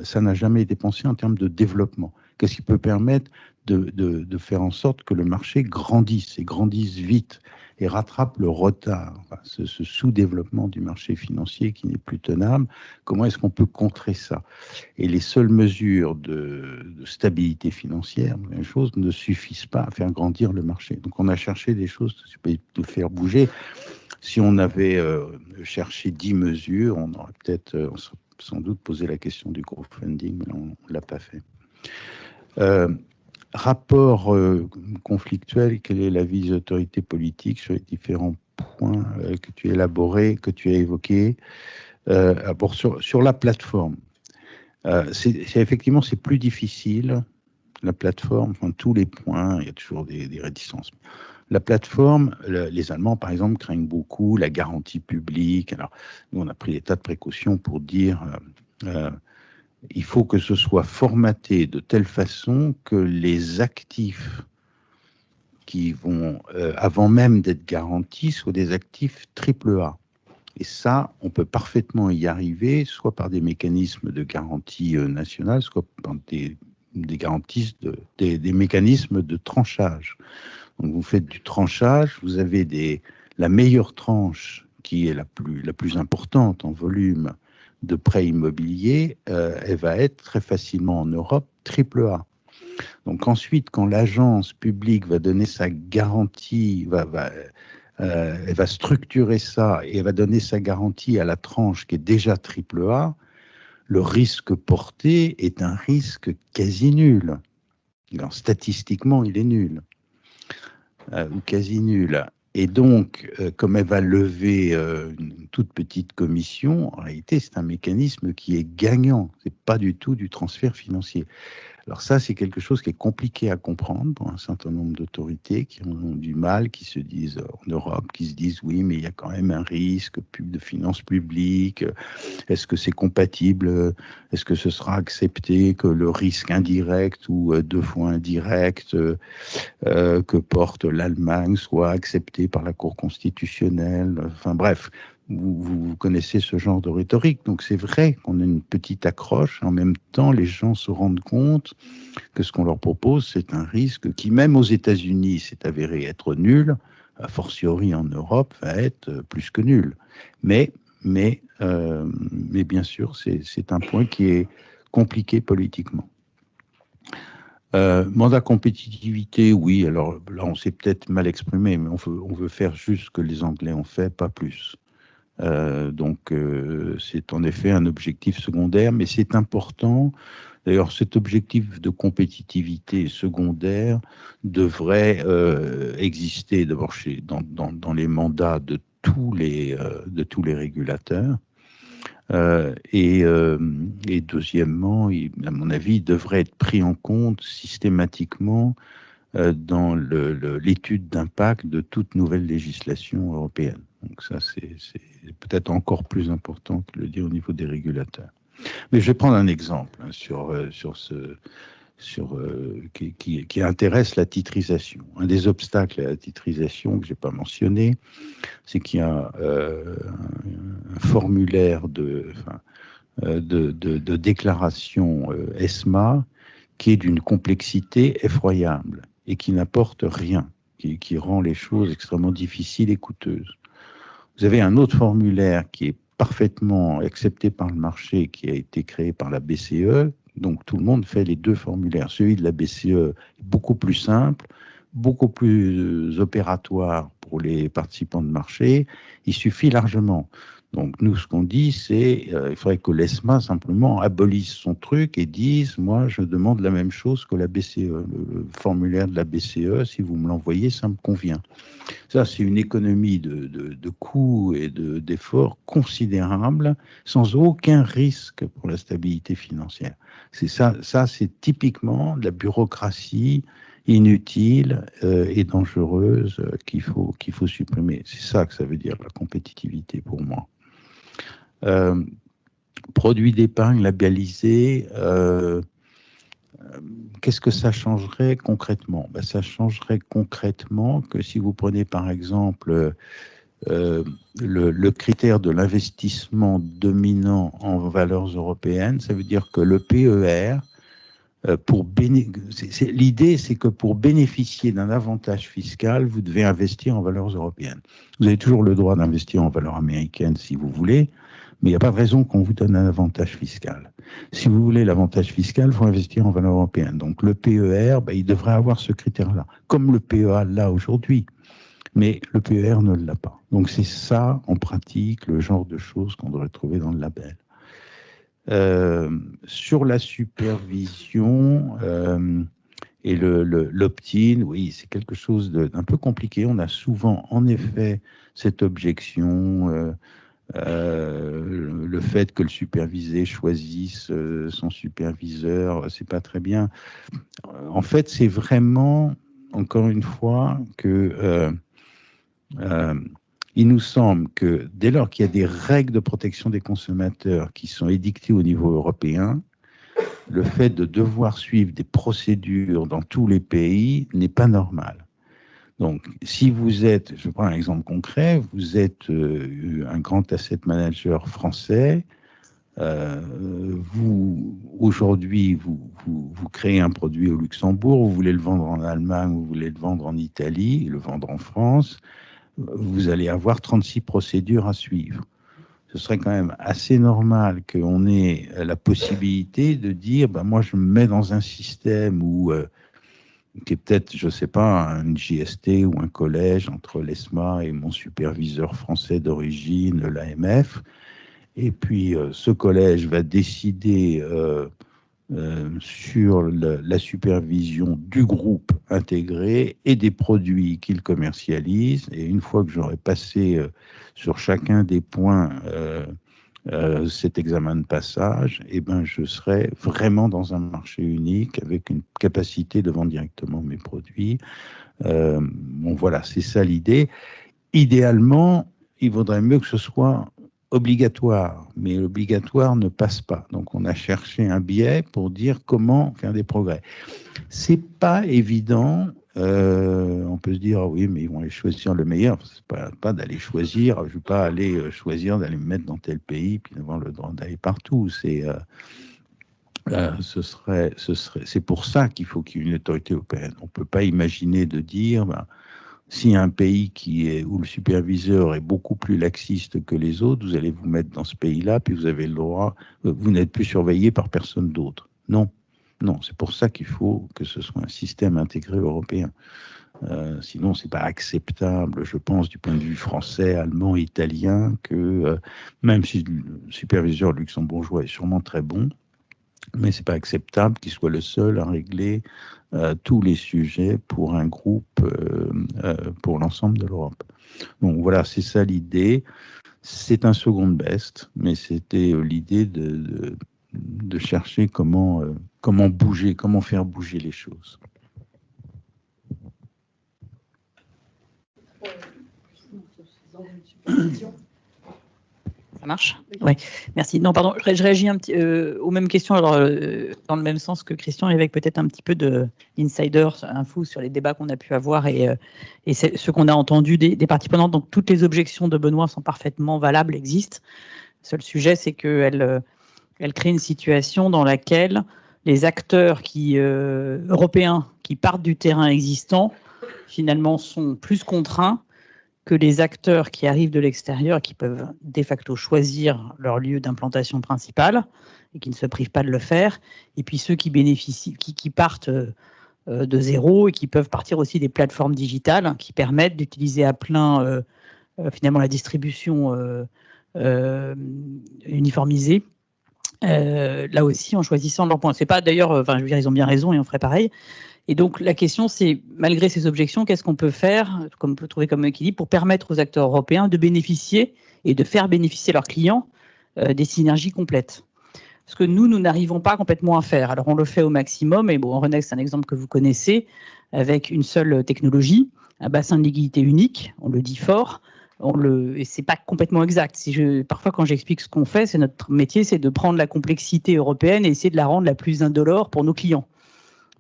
ça n'a jamais été pensé en termes de développement. Qu'est-ce qui peut permettre de faire en sorte que le marché grandisse, et grandisse vite, et rattrape le retard, enfin, ce sous-développement du marché financier qui n'est plus tenable? Comment est-ce qu'on peut contrer ça? Et les seules mesures de stabilité financière, la même chose, ne suffisent pas à faire grandir le marché. Donc on a cherché des choses de faire bouger. Si on avait cherché 10 mesures, on aurait peut-être sans doute posé la question du crowdfunding, mais on ne l'a pas fait. Rapport conflictuel, quel est l'avis des autorités politiques sur les différents points que tu as élaborés, que tu as évoqués? Sur la plateforme, effectivement, c'est plus difficile, la plateforme, enfin, tous les points, il y a toujours des réticences. La plateforme, les Allemands, par exemple, craignent beaucoup la garantie publique. Alors, nous, on a pris des tas de précautions pour dire il faut que ce soit formaté de telle façon que les actifs qui vont, avant même d'être garantis, soient des actifs AAA. Et ça, on peut parfaitement y arriver, soit par des mécanismes de garantie nationale, soit par des mécanismes de tranchage. Donc vous faites du tranchage, vous avez la meilleure tranche qui est la plus importante en volume de prêts immobiliers, elle va être très facilement en Europe AAA. Donc ensuite, quand l'agence publique va donner sa garantie, elle va structurer ça et elle va donner sa garantie à la tranche qui est déjà AAA, le risque porté est un risque quasi nul. Alors, statistiquement, il est nul. Ou quasi nul. Et donc, comme elle va lever une toute petite commission, en réalité, c'est un mécanisme qui est gagnant. Ce n'est pas du tout du transfert financier. Alors ça, c'est quelque chose qui est compliqué à comprendre pour un certain nombre d'autorités qui ont du mal, qui se disent en Europe, qui se disent oui, mais il y a quand même un risque de finances publiques. Est-ce que c'est compatible? Est-ce que ce sera accepté que le risque indirect ou 2 fois indirect que porte l'Allemagne soit accepté par la Cour constitutionnelle? Enfin bref. Vous connaissez ce genre de rhétorique, donc c'est vrai qu'on a une petite accroche. En même temps, les gens se rendent compte que ce qu'on leur propose, c'est un risque qui, même aux États-Unis, s'est avéré être nul, a fortiori en Europe, va être plus que nul. Mais bien sûr, c'est un point qui est compliqué politiquement. Mandat compétitivité, oui, alors là, on s'est peut-être mal exprimé, mais on veut faire juste ce que les Anglais ont fait, pas plus. Donc c'est en effet un objectif secondaire, mais c'est important. D'ailleurs, cet objectif de compétitivité secondaire devrait exister d'abord dans les mandats de tous les régulateurs. Et deuxièmement, à mon avis, il devrait être pris en compte systématiquement dans l'étude d'impact de toute nouvelle législation européenne. Donc ça, c'est peut-être encore plus important que le dire au niveau des régulateurs. Mais je vais prendre un exemple qui intéresse la titrisation. Un des obstacles à la titrisation que je n'ai pas mentionné, c'est qu'il y a un formulaire de déclaration ESMA qui est d'une complexité effroyable et qui n'apporte rien, qui rend les choses extrêmement difficiles et coûteuses. Vous avez un autre formulaire qui est parfaitement accepté par le marché, qui a été créé par la BCE, donc tout le monde fait les deux formulaires. Celui de la BCE est beaucoup plus simple, beaucoup plus opératoire pour les participants de marché, il suffit largement. Donc nous, ce qu'on dit, c'est il faudrait que l'ESMA simplement abolisse son truc et dise, moi, je demande la même chose que la BCE. Le formulaire de la BCE, si vous me l'envoyez, ça me convient. Ça, c'est une économie de coûts et d'efforts considérables, sans aucun risque pour la stabilité financière. C'est ça, c'est typiquement de la bureaucratie inutile et dangereuse qu'il faut supprimer. C'est ça que ça veut dire, la compétitivité, pour moi. produits d'épargne labellisés, qu'est-ce que ça changerait concrètement? Ça changerait concrètement que si vous prenez par exemple le critère de l'investissement dominant en valeurs européennes, ça veut dire que le PER, l'idée, c'est que pour bénéficier d'un avantage fiscal, vous devez investir en valeurs européennes. Vous avez toujours le droit d'investir en valeurs américaines si vous voulez, mais il n'y a pas de raison qu'on vous donne un avantage fiscal. Si vous voulez l'avantage fiscal, il faut investir en valeurs européennes. Donc le PER, il devrait avoir ce critère-là, comme le PEA l'a aujourd'hui. Mais le PER ne l'a pas. Donc c'est ça, en pratique, le genre de choses qu'on devrait trouver dans le label. Sur la supervision et l'opt-in, oui, c'est quelque chose d'un peu compliqué. On a souvent, en effet, cette objection, le fait que le supervisé choisisse son superviseur, c'est pas très bien. En fait, c'est vraiment, encore une fois, que il nous semble que dès lors qu'il y a des règles de protection des consommateurs qui sont édictées au niveau européen, le fait de devoir suivre des procédures dans tous les pays n'est pas normal. Donc, si vous êtes, je prends un exemple concret, vous êtes un grand asset manager français, aujourd'hui, vous créez un produit au Luxembourg, vous voulez le vendre en Allemagne, vous voulez le vendre en Italie, le vendre en France, vous allez avoir 36 procédures à suivre. Ce serait quand même assez normal qu'on ait la possibilité de dire, moi je me mets dans un système où, qui est peut-être, je ne sais pas, une JST ou un collège entre l'ESMA et mon superviseur français d'origine, l'AMF, et puis ce collège va décider sur la supervision du groupe intégré et des produits qu'il commercialise. Et une fois que j'aurai passé sur chacun des points cet examen de passage, je serai vraiment dans un marché unique avec une capacité de vendre directement mes produits. Voilà, c'est ça l'idée. Idéalement, il vaudrait mieux que ce soit obligatoire, mais l'obligatoire ne passe pas. Donc on a cherché un biais pour dire comment faire des progrès. C'est pas évident. On peut se dire oui, mais ils vont aller choisir le meilleur. C'est pas d'aller choisir. Je ne vais pas aller choisir d'aller me mettre dans tel pays puis d'avoir le droit d'aller partout. C'est pour ça qu'il faut qu'il y ait une autorité européenne. On ne peut pas imaginer de dire s'il y a un pays où le superviseur est beaucoup plus laxiste que les autres, vous allez vous mettre dans ce pays-là, puis vous avez le droit, vous n'êtes plus surveillé par personne d'autre. Non, c'est pour ça qu'il faut que ce soit un système intégré européen. Sinon, c'est pas acceptable, je pense, du point de vue français, allemand, italien, que même si le superviseur luxembourgeois est sûrement très bon, mais c'est pas acceptable qu'il soit le seul à régler tous les sujets pour un groupe, pour l'ensemble de l'Europe. Donc voilà, c'est ça l'idée. C'est un second best, mais c'était l'idée de chercher comment bouger, comment faire bouger les choses. Ça marche ? Oui, merci. Non, pardon, je réagis un petit, aux mêmes questions, alors dans le même sens que Christian, avec peut-être un petit peu d'insider info sur les débats qu'on a pu avoir et ce qu'on a entendu des parties prenantes. Donc, toutes les objections de Benoît sont parfaitement valables, existent. Le seul sujet, c'est qu'elle crée une situation dans laquelle les acteurs européens qui partent du terrain existant, finalement, sont plus contraints que les acteurs qui arrivent de l'extérieur, qui peuvent de facto choisir leur lieu d'implantation principal et qui ne se privent pas de le faire, et puis ceux qui bénéficient, qui partent de zéro et qui peuvent partir aussi des plateformes digitales qui permettent d'utiliser à plein finalement la distribution uniformisée, là aussi en choisissant leur point. C'est pas d'ailleurs, je veux dire, ils ont bien raison et on ferait pareil. Et donc, la question, c'est, malgré ces objections, qu'est-ce qu'on peut faire, comme on peut trouver comme équilibre, pour permettre aux acteurs européens de bénéficier et de faire bénéficier leurs clients des synergies complètes. Ce que nous n'arrivons pas complètement à faire. Alors, on le fait au maximum, et Euronext, c'est un exemple que vous connaissez, avec une seule technologie, un bassin de liquidité unique, on le dit fort, et c'est pas complètement exact. Parfois, quand j'explique ce qu'on fait, c'est notre métier, c'est de prendre la complexité européenne et essayer de la rendre la plus indolore pour nos clients.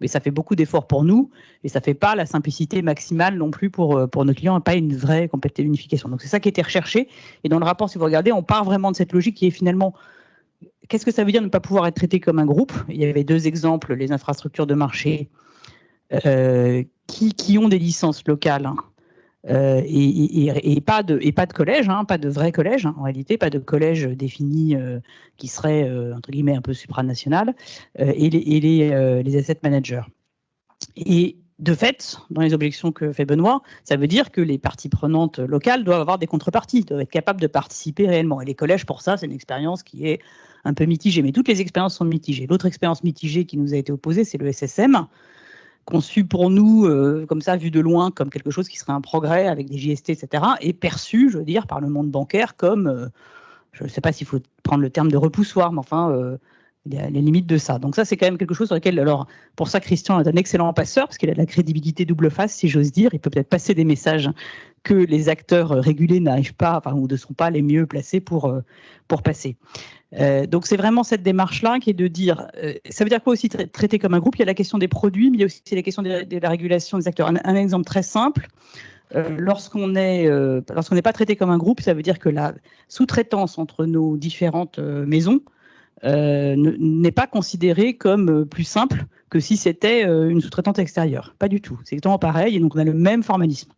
Mais ça fait beaucoup d'efforts pour nous et ça fait pas la simplicité maximale non plus pour nos clients et pas une vraie complète unification. Donc c'est ça qui était recherché. Et dans le rapport, si vous regardez, on part vraiment de cette logique qui est finalement, qu'est-ce que ça veut dire ne pas pouvoir être traité comme un groupe? Il y avait 2 exemples, les infrastructures de marché qui ont des licences locales. Et pas de collège, pas de vrai collège, en réalité, pas de collège défini qui serait entre guillemets un peu supranational, et les asset managers. Et de fait, dans les objections que fait Benoît, ça veut dire que les parties prenantes locales doivent avoir des contreparties, doivent être capables de participer réellement. Et les collèges, pour ça, c'est une expérience qui est un peu mitigée, mais toutes les expériences sont mitigées. L'autre expérience mitigée qui nous a été opposée, c'est le SSM, conçu pour nous, comme ça, vu de loin, comme quelque chose qui serait un progrès avec des JST, etc., et perçu, je veux dire, par le monde bancaire comme, je ne sais pas s'il faut prendre le terme de repoussoir, mais enfin, il y a les limites de ça. Donc ça, c'est quand même quelque chose sur lequel, alors, pour ça, Christian est un excellent passeur, parce qu'il a de la crédibilité double face, si j'ose dire. Il peut peut-être passer des messages que les acteurs régulés n'arrivent pas, enfin, ou ne sont pas les mieux placés pour passer. Donc c'est vraiment cette démarche-là qui est de dire, ça veut dire quoi aussi traiter comme un groupe? Il y a la question des produits, mais il y a aussi la question de la régulation des acteurs. Un exemple très simple, lorsqu'on n'est pas traité comme un groupe, ça veut dire que la sous-traitance entre nos différentes maisons n'est pas considérée comme plus simple que si c'était une sous-traitante extérieure. Pas du tout. C'est exactement pareil, et donc on a le même formalisme.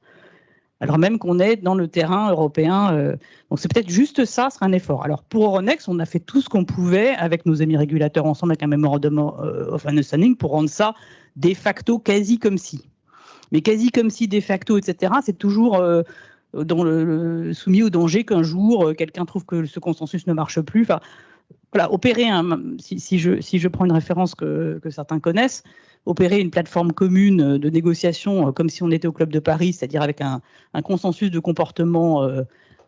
Alors même qu'on est dans le terrain européen. Donc c'est peut-être juste ça, ce sera un effort. Alors pour Euronext, on a fait tout ce qu'on pouvait avec nos amis régulateurs ensemble, avec un memorandum of understanding, pour rendre ça de facto quasi comme si. Mais quasi comme si, de facto, etc., c'est toujours soumis au danger qu'un jour, quelqu'un trouve que ce consensus ne marche plus. Enfin, voilà, opérer, si je prends une référence que certains connaissent, opérer une plateforme commune de négociation comme si on était au Club de Paris, c'est-à-dire avec un consensus de comportement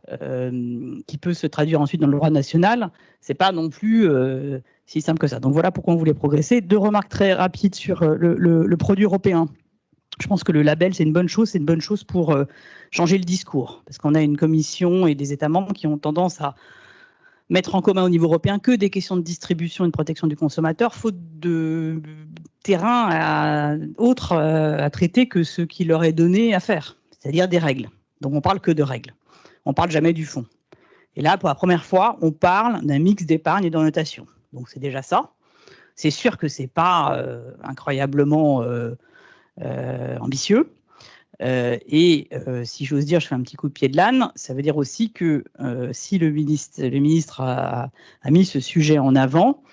qui peut se traduire ensuite dans le droit national, c'est pas non plus si simple que ça. Donc voilà pourquoi on voulait progresser. 2 remarques très rapides sur le produit européen. Je pense que le label, c'est une bonne chose pour changer le discours, parce qu'on a une commission et des États membres qui ont tendance à mettre en commun au niveau européen que des questions de distribution et de protection du consommateur, faute de terrain autre à traiter que ce qui leur est donné à faire, c'est-à-dire des règles. Donc on parle que de règles, on parle jamais du fond. Et là, pour la première fois, on parle d'un mix d'épargne et d'annotation. Donc c'est déjà ça. C'est sûr que c'est pas incroyablement ambitieux. Si j'ose dire, je fais un petit coup de pied de l'âne, ça veut dire aussi que si le ministre a mis ce sujet en avant,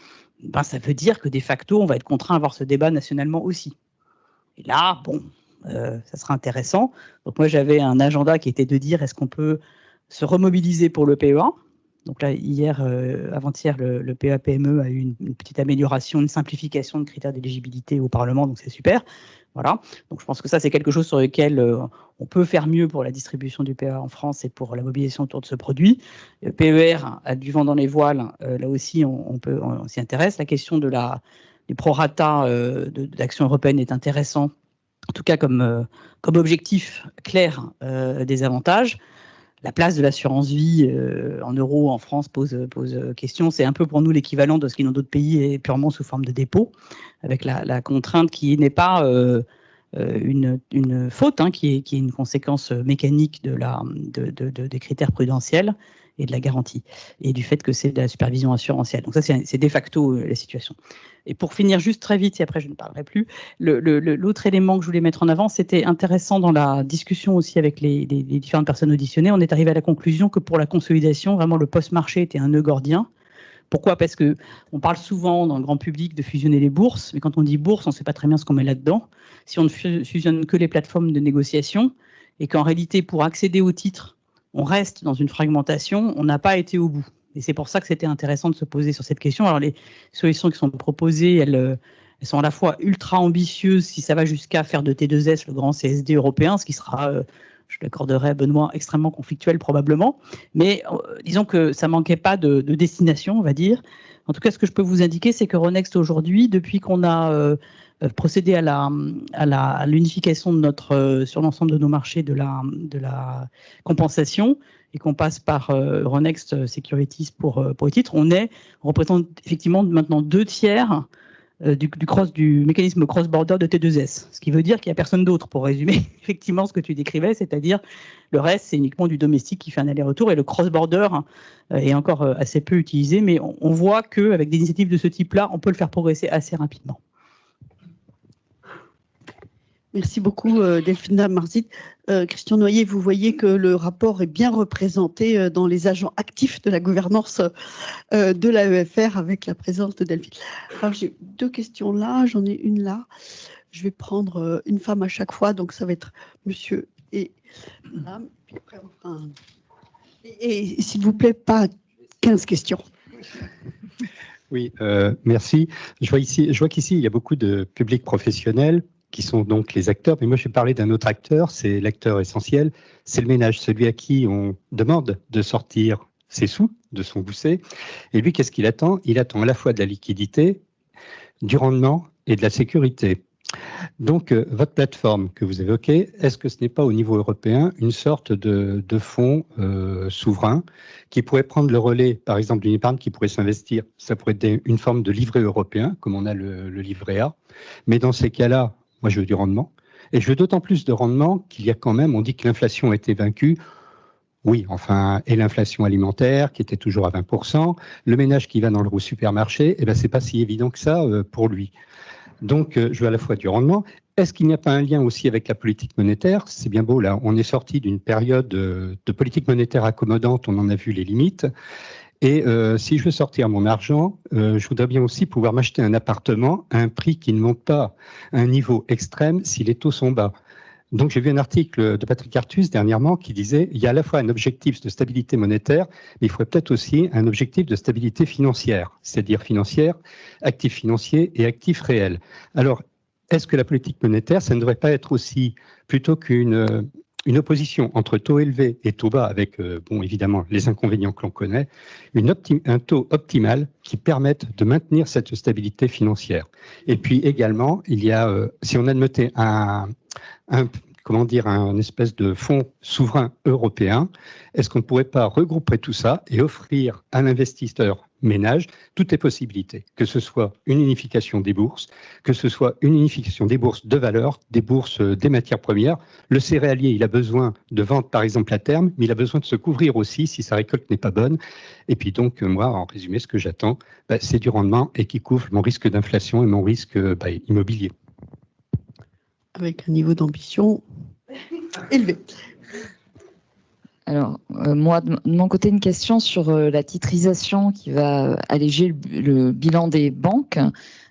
ben ça veut dire que de facto, on va être contraint à avoir ce débat nationalement aussi. Et là, bon, ça sera intéressant. Donc moi, j'avais un agenda qui était de dire, est-ce qu'on peut se remobiliser pour le PEA? Donc là, avant-hier, le PEA-PME a eu une petite amélioration, une simplification de critères d'éligibilité au Parlement, donc c'est super. Voilà. Donc je pense que ça, c'est quelque chose sur lequel on peut faire mieux pour la distribution du PEA en France et pour la mobilisation autour de ce produit. Le PER a du vent dans les voiles. Là aussi, on s'y intéresse. La question du prorata d'action européenne est intéressant, en tout cas comme objectif clair des avantages. La place de l'assurance vie en euros en France pose question. C'est un peu pour nous l'équivalent de ce qui dans d'autres pays est purement sous forme de dépôt, avec la contrainte qui n'est pas une faute, qui est une conséquence mécanique des critères prudentiels et de la garantie, et du fait que c'est de la supervision assurantielle. Donc ça, c'est de facto la situation. Et pour finir juste très vite, et après je ne parlerai plus, l'autre élément que je voulais mettre en avant, c'était intéressant dans la discussion aussi avec les différentes personnes auditionnées, on est arrivé à la conclusion que pour la consolidation, vraiment le post-marché était un nœud gordien. Pourquoi? Parce qu'on parle souvent dans le grand public de fusionner les bourses, mais quand on dit bourse, on ne sait pas très bien ce qu'on met là-dedans. Si on ne fusionne que les plateformes de négociation, et qu'en réalité, pour accéder aux titres, on reste dans une fragmentation, on n'a pas été au bout. Et c'est pour ça que c'était intéressant de se poser sur cette question. Alors les solutions qui sont proposées, elles sont à la fois ultra ambitieuses, si ça va jusqu'à faire de T2S le grand CSD européen, ce qui sera, je l'accorderai à Benoît, extrêmement conflictuel probablement. Mais disons que ça manquait pas de destination, on va dire. En tout cas, ce que je peux vous indiquer, c'est que Euronext aujourd'hui, depuis qu'on a procéder à l'unification de sur l'ensemble de nos marchés de la compensation et qu'on passe par Euronext Securities pour les titres, on représente effectivement maintenant 2/3 du mécanisme cross-border de T2S, ce qui veut dire qu'il n'y a personne d'autre, pour résumer effectivement ce que tu décrivais, c'est-à-dire le reste, c'est uniquement du domestique qui fait un aller-retour, et le cross-border est encore assez peu utilisé, mais on voit qu'avec des initiatives de ce type-là, on peut le faire progresser assez rapidement. Merci beaucoup, Delphina Marzit. Christian Noyer, vous voyez que le rapport est bien représenté dans les agents actifs de la gouvernance de l'AEFR avec la présence de Delphine. Alors, j'ai 2 questions là, j'en ai une là. Je vais prendre une femme à chaque fois, donc ça va être monsieur et madame. Puis après, enfin, et s'il vous plaît, pas 15 questions. Oui, merci. Je vois qu'ici, il y a beaucoup de publics professionnels qui sont donc les acteurs. Mais moi, je vais parler d'un autre acteur, c'est l'acteur essentiel, c'est le ménage, celui à qui on demande de sortir ses sous de son gousset. Et lui, qu'est-ce qu'il attend? Il attend à la fois de la liquidité, du rendement et de la sécurité. Donc, votre plateforme que vous évoquez, est-ce que ce n'est pas au niveau européen une sorte de fonds souverain qui pourrait prendre le relais, par exemple, d'une épargne qui pourrait s'investir? Ça pourrait être une forme de livret européen, comme on a le livret A. Mais dans ces cas-là, moi, je veux du rendement. Et je veux d'autant plus de rendement qu'il y a quand même, on dit que l'inflation a été vaincue. Oui, enfin, et l'inflation alimentaire qui était toujours à 20%, le ménage qui va dans le supermarché, eh ben, c'est pas si évident que ça pour lui. Donc, je veux à la fois du rendement. Est-ce qu'il n'y a pas un lien aussi avec la politique monétaire? C'est bien beau, là, on est sorti d'une période de politique monétaire accommodante, on en a vu les limites. Et si je veux sortir mon argent, je voudrais bien aussi pouvoir m'acheter un appartement à un prix qui ne monte pas à un niveau extrême si les taux sont bas. Donc j'ai vu un article de Patrick Artus dernièrement qui disait il y a à la fois un objectif de stabilité monétaire, mais il faudrait peut-être aussi un objectif de stabilité financière, c'est-à-dire financière, actifs financiers et actifs réels. Alors, est-ce que la politique monétaire, ça ne devrait pas être aussi, plutôt qu'une opposition entre taux élevés et taux bas, avec, bon, évidemment, les inconvénients que l'on connaît, un taux optimal qui permette de maintenir cette stabilité financière. Et puis également, il y a, si on admettait un espèce de fonds souverain européen, est-ce qu'on ne pourrait pas regrouper tout ça et offrir à l'investisseur ménage toutes les possibilités, que ce soit une unification des bourses, que ce soit une unification des bourses de valeur, des bourses des matières premières. Le céréalier, il a besoin de vendre par exemple à terme, mais il a besoin de se couvrir aussi si sa récolte n'est pas bonne. Et puis donc, moi, en résumé, ce que j'attends, c'est du rendement et qui couvre mon risque d'inflation et mon risque immobilier. Avec un niveau d'ambition élevé. Alors, moi, de mon côté, une question sur la titrisation qui va alléger le bilan des banques.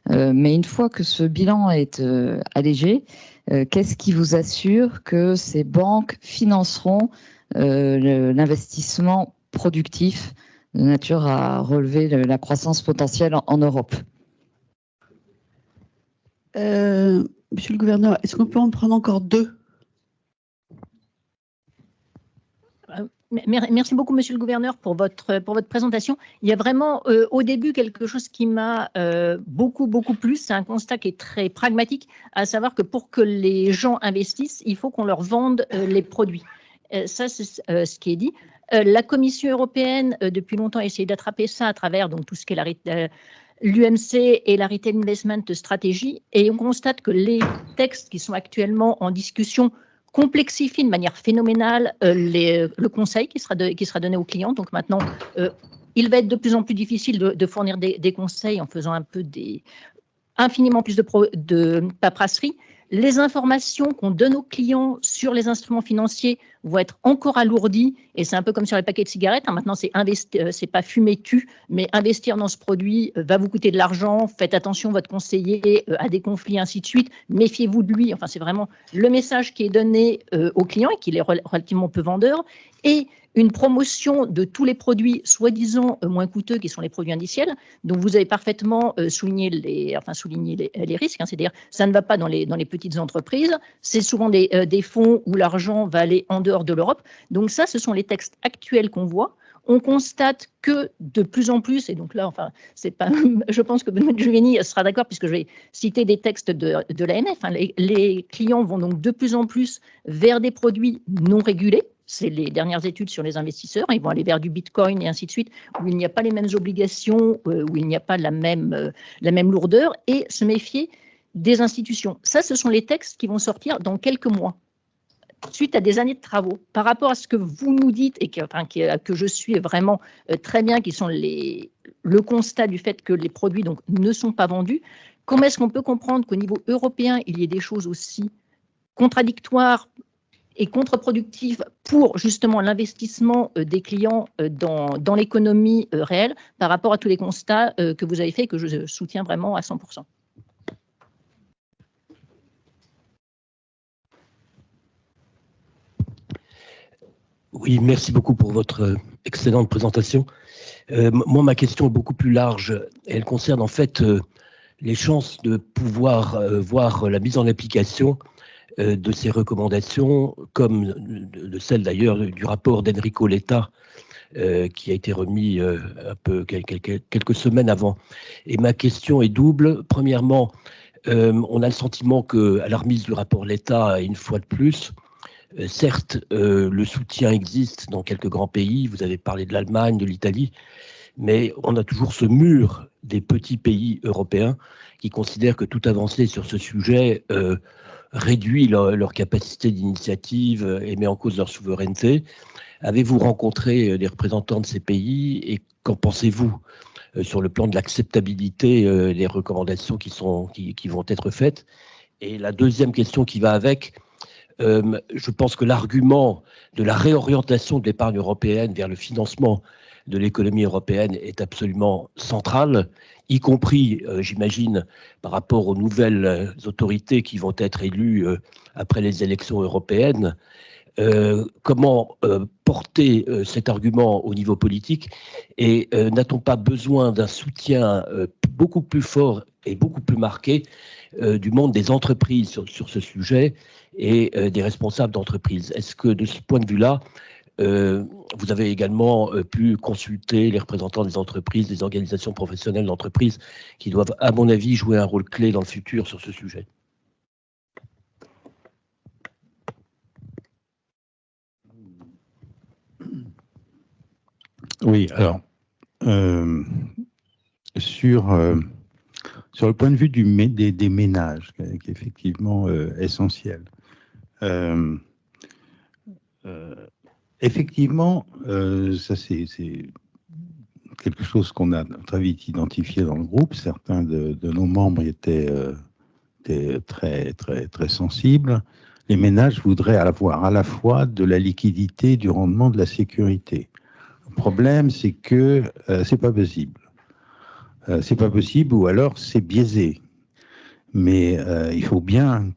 Mais une fois que ce bilan est allégé, qu'est-ce qui vous assure que ces banques financeront l'investissement productif de nature à relever la croissance potentielle en Europe? Monsieur le gouverneur, est-ce qu'on peut en prendre encore 2? Merci beaucoup, monsieur le gouverneur, pour votre présentation. Il y a vraiment au début quelque chose qui m'a beaucoup plu. C'est un constat qui est très pragmatique, à savoir que pour que les gens investissent, il faut qu'on leur vende les produits. Ça, c'est ce qui est dit. La Commission européenne, depuis longtemps, a essayé d'attraper ça à travers donc, tout ce qui est l'UMC et la Retail Investment Strategy. Et on constate que les textes qui sont actuellement en discussion complexifie de manière phénoménale le conseil qui sera donné aux clients. Donc maintenant, il va être de plus en plus difficile de fournir des conseils en faisant infiniment plus de paperasserie. Les informations qu'on donne aux clients sur les instruments financiers vont être encore alourdies, et c'est un peu comme sur les paquets de cigarettes. Maintenant, c'est pas fumer tue, mais investir dans ce produit va vous coûter de l'argent. Faites attention, votre conseiller a des conflits, ainsi de suite. Méfiez-vous de lui. Enfin, c'est vraiment le message qui est donné aux clients et qu'il est relativement peu vendeur. Et une promotion de tous les produits soi-disant moins coûteux, qui sont les produits indiciels. Donc, vous avez parfaitement souligné les risques. C'est-à-dire, ça ne va pas dans les petites entreprises. C'est souvent des fonds où l'argent va aller en dehors de l'Europe. Donc, ça, ce sont les textes actuels qu'on voit. On constate que de plus en plus, et donc là, enfin, c'est pas, je pense que Benoît Giuveni sera d'accord puisque je vais citer des textes de l'AMF, hein, les clients vont donc de plus en plus vers des produits non régulés. C'est les dernières études sur les investisseurs. Ils vont aller vers du Bitcoin et ainsi de suite, où il n'y a pas les mêmes obligations, où il n'y a pas la même lourdeur, et se méfier des institutions. Ça, ce sont les textes qui vont sortir dans quelques mois, suite à des années de travaux. Par rapport à ce que vous nous dites, et que je suis vraiment très bien, qui sont le constat du fait que les produits donc, ne sont pas vendus, comment est-ce qu'on peut comprendre qu'au niveau européen, il y ait des choses aussi contradictoires et contre-productives pour justement l'investissement des clients dans l'économie réelle par rapport à tous les constats que vous avez faits et que je soutiens vraiment à 100%. Oui, merci beaucoup pour votre excellente présentation. Moi, ma question est beaucoup plus large. Elle concerne en fait les chances de pouvoir voir la mise en application de ces recommandations, comme de celle d'ailleurs du rapport d'Enrico Letta, qui a été remis quelques semaines avant. Et ma question est double. Premièrement, on a le sentiment qu'à la remise du rapport Letta, une fois de plus, certes, le soutien existe dans quelques grands pays, vous avez parlé de l'Allemagne, de l'Italie, mais on a toujours ce mur des petits pays européens qui considèrent que toute avancée sur ce sujet réduit leur capacité d'initiative et met en cause leur souveraineté. Avez-vous rencontré des représentants de ces pays et qu'en pensez-vous sur le plan de l'acceptabilité des recommandations qui vont être faites? Et la deuxième question qui va avec, je pense que l'argument de la réorientation de l'épargne européenne vers le financement de l'économie européenne est absolument central, y compris, j'imagine, par rapport aux nouvelles autorités qui vont être élues après les élections européennes. Comment porter cet argument au niveau politique et n'a-t-on pas besoin d'un soutien beaucoup plus fort et beaucoup plus marqué du monde des entreprises sur ce sujet et des responsables d'entreprises? Est-ce que de ce point de vue-là, vous avez également pu consulter les représentants des entreprises, des organisations professionnelles d'entreprises qui doivent, à mon avis, jouer un rôle clé dans le futur sur ce sujet? Oui, alors, sur le point de vue des ménages, qui est effectivement essentiel, effectivement, ça c'est quelque chose qu'on a très vite identifié dans le groupe. Certains de nos membres étaient très, très, très sensibles. Les ménages voudraient avoir à la fois de la liquidité, du rendement, de la sécurité. Le problème, c'est que c'est pas possible. C'est pas possible, ou alors c'est biaisé. Mais il faut bien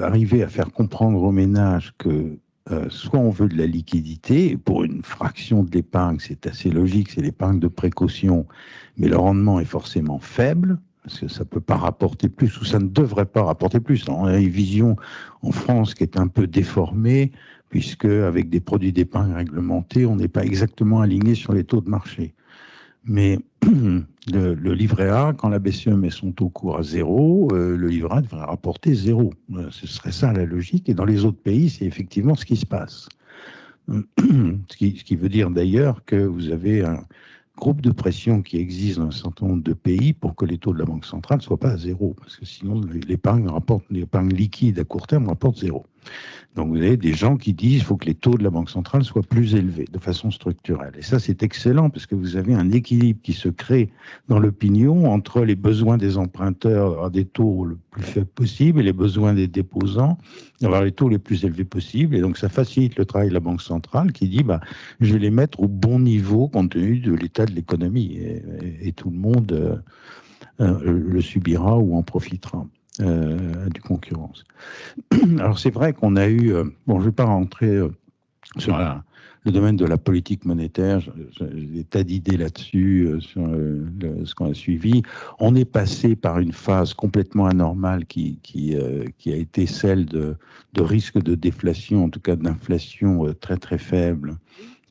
arriver à faire comprendre aux ménages que soit on veut de la liquidité, et pour une fraction de l'épargne, c'est assez logique, c'est l'épargne de précaution, mais le rendement est forcément faible, parce que ça ne peut pas rapporter plus, ou ça ne devrait pas rapporter plus. On a une vision en France qui est un peu déformée, puisque avec des produits d'épargne réglementés, on n'est pas exactement aligné sur les taux de marché. Mais le livret A, quand la BCE met son taux court à 0, le livret A devrait rapporter 0. Ce serait ça la logique. Et dans les autres pays, c'est effectivement ce qui se passe. Ce qui veut dire d'ailleurs que vous avez un groupe de pression qui existe dans un certain nombre de pays pour que les taux de la Banque centrale ne soient pas à 0. Parce que sinon, l'épargne liquide à court terme rapporte 0. Donc vous avez des gens qui disent qu'il faut que les taux de la Banque centrale soient plus élevés de façon structurelle. Et ça, c'est excellent parce que vous avez un équilibre qui se crée dans l'opinion entre les besoins des emprunteurs à des taux le plus faibles possible et les besoins des déposants d'avoir les taux les plus élevés possibles. Et donc ça facilite le travail de la Banque centrale qui dit je vais les mettre au bon niveau compte tenu de l'état de l'économie. Et tout le monde le subira ou en profitera. Du concurrence. Alors c'est vrai qu'on a eu, je ne vais pas rentrer sur le domaine de la politique monétaire, j'ai des tas d'idées là-dessus, sur ce qu'on a suivi. On est passé par une phase complètement anormale qui a été celle de risque de déflation, en tout cas d'inflation très très faible,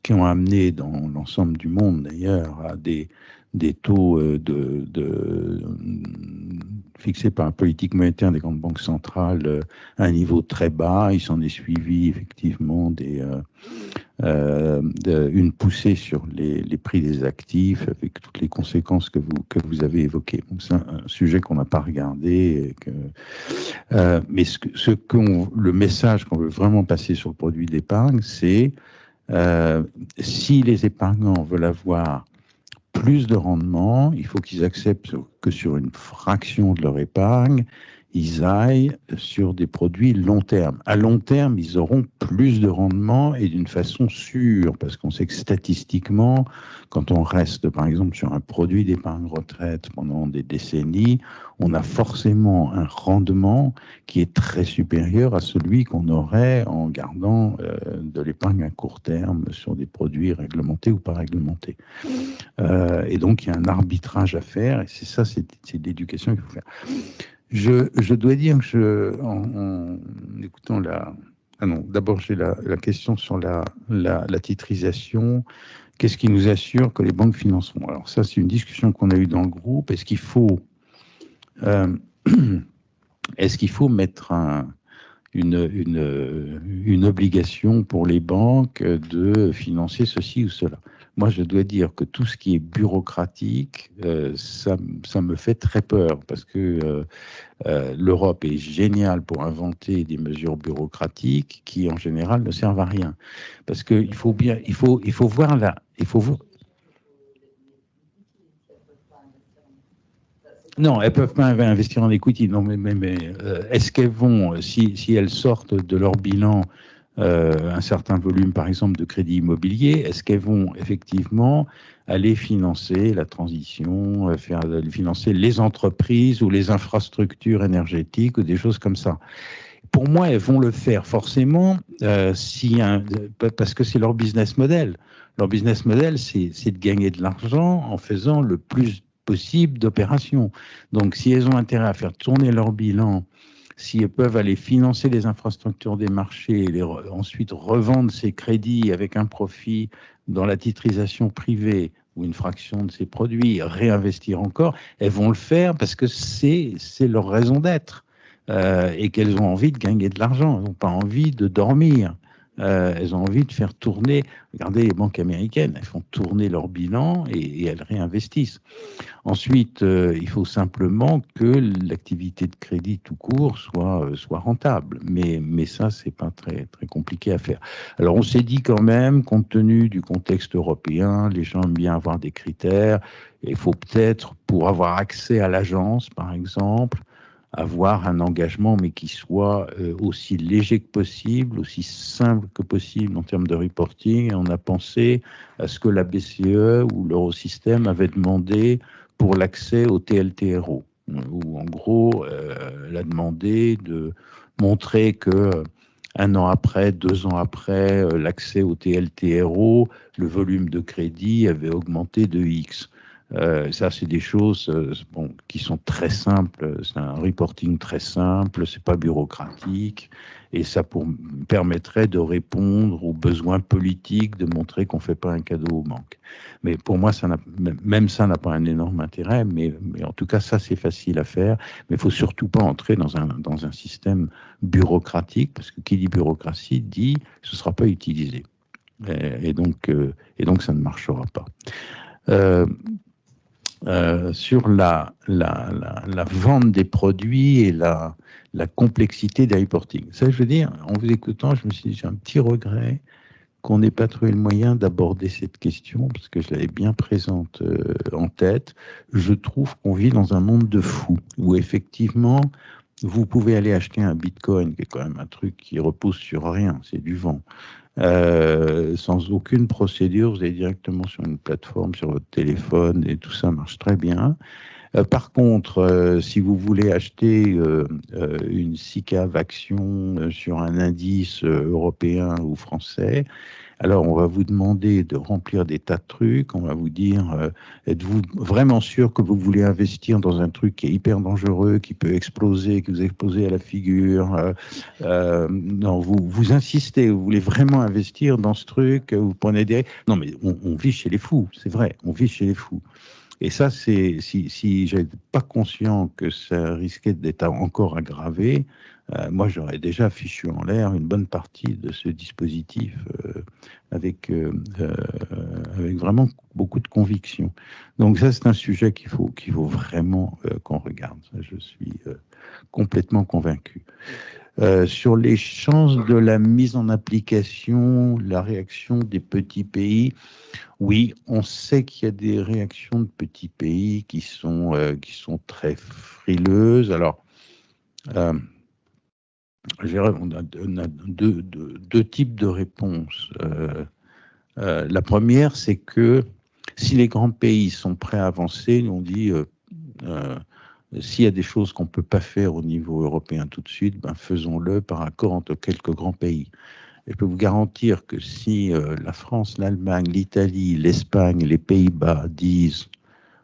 qui ont amené dans l'ensemble du monde d'ailleurs à des taux fixés par la politique monétaire des grandes banques centrales à un niveau très bas. Il s'en est suivi effectivement une poussée sur les prix des actifs avec toutes les conséquences que vous avez évoquées. C'est un sujet qu'on n'a pas regardé. Mais le message qu'on veut vraiment passer sur le produit d'épargne, c'est si les épargnants veulent avoir plus de rendement, il faut qu'ils acceptent que sur une fraction de leur épargne, ils aillent sur des produits long terme. À long terme, ils auront plus de rendement et d'une façon sûre, parce qu'on sait que statistiquement, quand on reste par exemple sur un produit d'épargne retraite pendant des décennies, on a forcément un rendement qui est très supérieur à celui qu'on aurait en gardant de l'épargne à court terme sur des produits réglementés ou pas réglementés. Et donc, il y a un arbitrage à faire, et c'est ça, c'est l'éducation qu'il faut faire. Je dois dire que en écoutant d'abord j'ai la question sur la titrisation. Qu'est-ce qui nous assure que les banques financeront? Alors ça, c'est une discussion qu'on a eue dans le groupe. Est-ce qu'il faut mettre une obligation pour les banques de financer ceci ou cela? Moi, je dois dire que tout ce qui est bureaucratique, ça me fait très peur parce que l'Europe est géniale pour inventer des mesures bureaucratiques qui, en général, ne servent à rien. Parce qu'il faut voir Non, elles ne peuvent pas investir en equity. Non, mais est-ce qu'elles vont, si elles sortent de leur bilan un certain volume, par exemple, de crédit immobilier, est-ce qu'elles vont effectivement aller financer la transition, financer les entreprises ou les infrastructures énergétiques ou des choses comme ça? Pour moi, elles vont le faire forcément parce que c'est leur business model. Leur business model, c'est de gagner de l'argent en faisant le plus possible d'opérations. Donc, si elles ont intérêt à faire tourner leur bilan, si elles peuvent aller financer les infrastructures des marchés et ensuite revendre ces crédits avec un profit dans la titrisation privée ou une fraction de ces produits, réinvestir encore, elles vont le faire parce que c'est leur raison d'être et qu'elles ont envie de gagner de l'argent, elles n'ont pas envie de dormir. Elles ont envie de faire tourner, regardez les banques américaines, elles font tourner leur bilan et elles réinvestissent. Ensuite, il faut simplement que l'activité de crédit tout court soit rentable. Mais ça, c'est pas très, très compliqué à faire. Alors, on s'est dit quand même, compte tenu du contexte européen, les gens aiment bien avoir des critères. Il faut peut-être, pour avoir accès à l'agence, par exemple, avoir un engagement, mais qui soit aussi léger que possible, aussi simple que possible en termes de reporting. Et on a pensé à ce que la BCE ou l'Eurosystème avait demandé pour l'accès au TLTRO, où en gros, elle a demandé de montrer que 1 an après, 2 ans après l'accès au TLTRO, le volume de crédit avait augmenté de X. Ça, c'est des choses qui sont très simples. C'est un reporting très simple, c'est pas bureaucratique, et ça permettrait de répondre aux besoins politiques, de montrer qu'on fait pas un cadeau aux banques. Mais pour moi, même ça n'a pas un énorme intérêt. Mais en tout cas, ça, c'est facile à faire. Mais il faut surtout pas entrer dans un système bureaucratique, parce que qui dit bureaucratie dit ce sera pas utilisé, et donc ça ne marchera pas. Sur la vente des produits et la complexité des reporting. Ça, je veux dire, en vous écoutant, je me suis dit, j'ai un petit regret qu'on n'ait pas trouvé le moyen d'aborder cette question, parce que je l'avais bien présente en tête. Je trouve qu'on vit dans un monde de fous, où effectivement, vous pouvez aller acheter un bitcoin, qui est quand même un truc qui repose sur rien, c'est du vent. Sans aucune procédure, vous allez directement sur une plateforme, sur votre téléphone, et tout ça marche très bien. Par contre, si vous voulez acheter une SICAV action sur un indice européen ou français, alors on va vous demander de remplir des tas de trucs, on va vous dire, êtes-vous vraiment sûr que vous voulez investir dans un truc qui est hyper dangereux, qui peut exploser, qui vous explose à la figure, non, vous insistez, vous voulez vraiment investir dans ce truc, vous prenez des... Non mais on vit chez les fous, c'est vrai, on vit chez les fous. Et ça, c'est si j'étais pas conscient que ça risquait d'être encore aggravé, moi j'aurais déjà fichu en l'air une bonne partie de ce dispositif avec vraiment beaucoup de conviction. Donc ça, c'est un sujet qu'il faut vraiment qu'on regarde. Ça, je suis complètement convaincu. Sur les chances de la mise en application, la réaction des petits pays, oui, on sait qu'il y a des réactions de petits pays qui sont très frileuses. Alors, on a deux types de réponses. La première, c'est que si les grands pays sont prêts à avancer, nous on dit s'il y a des choses qu'on ne peut pas faire au niveau européen tout de suite, ben faisons-le par accord entre quelques grands pays. Et je peux vous garantir que si la France, l'Allemagne, l'Italie, l'Espagne, les Pays-Bas disent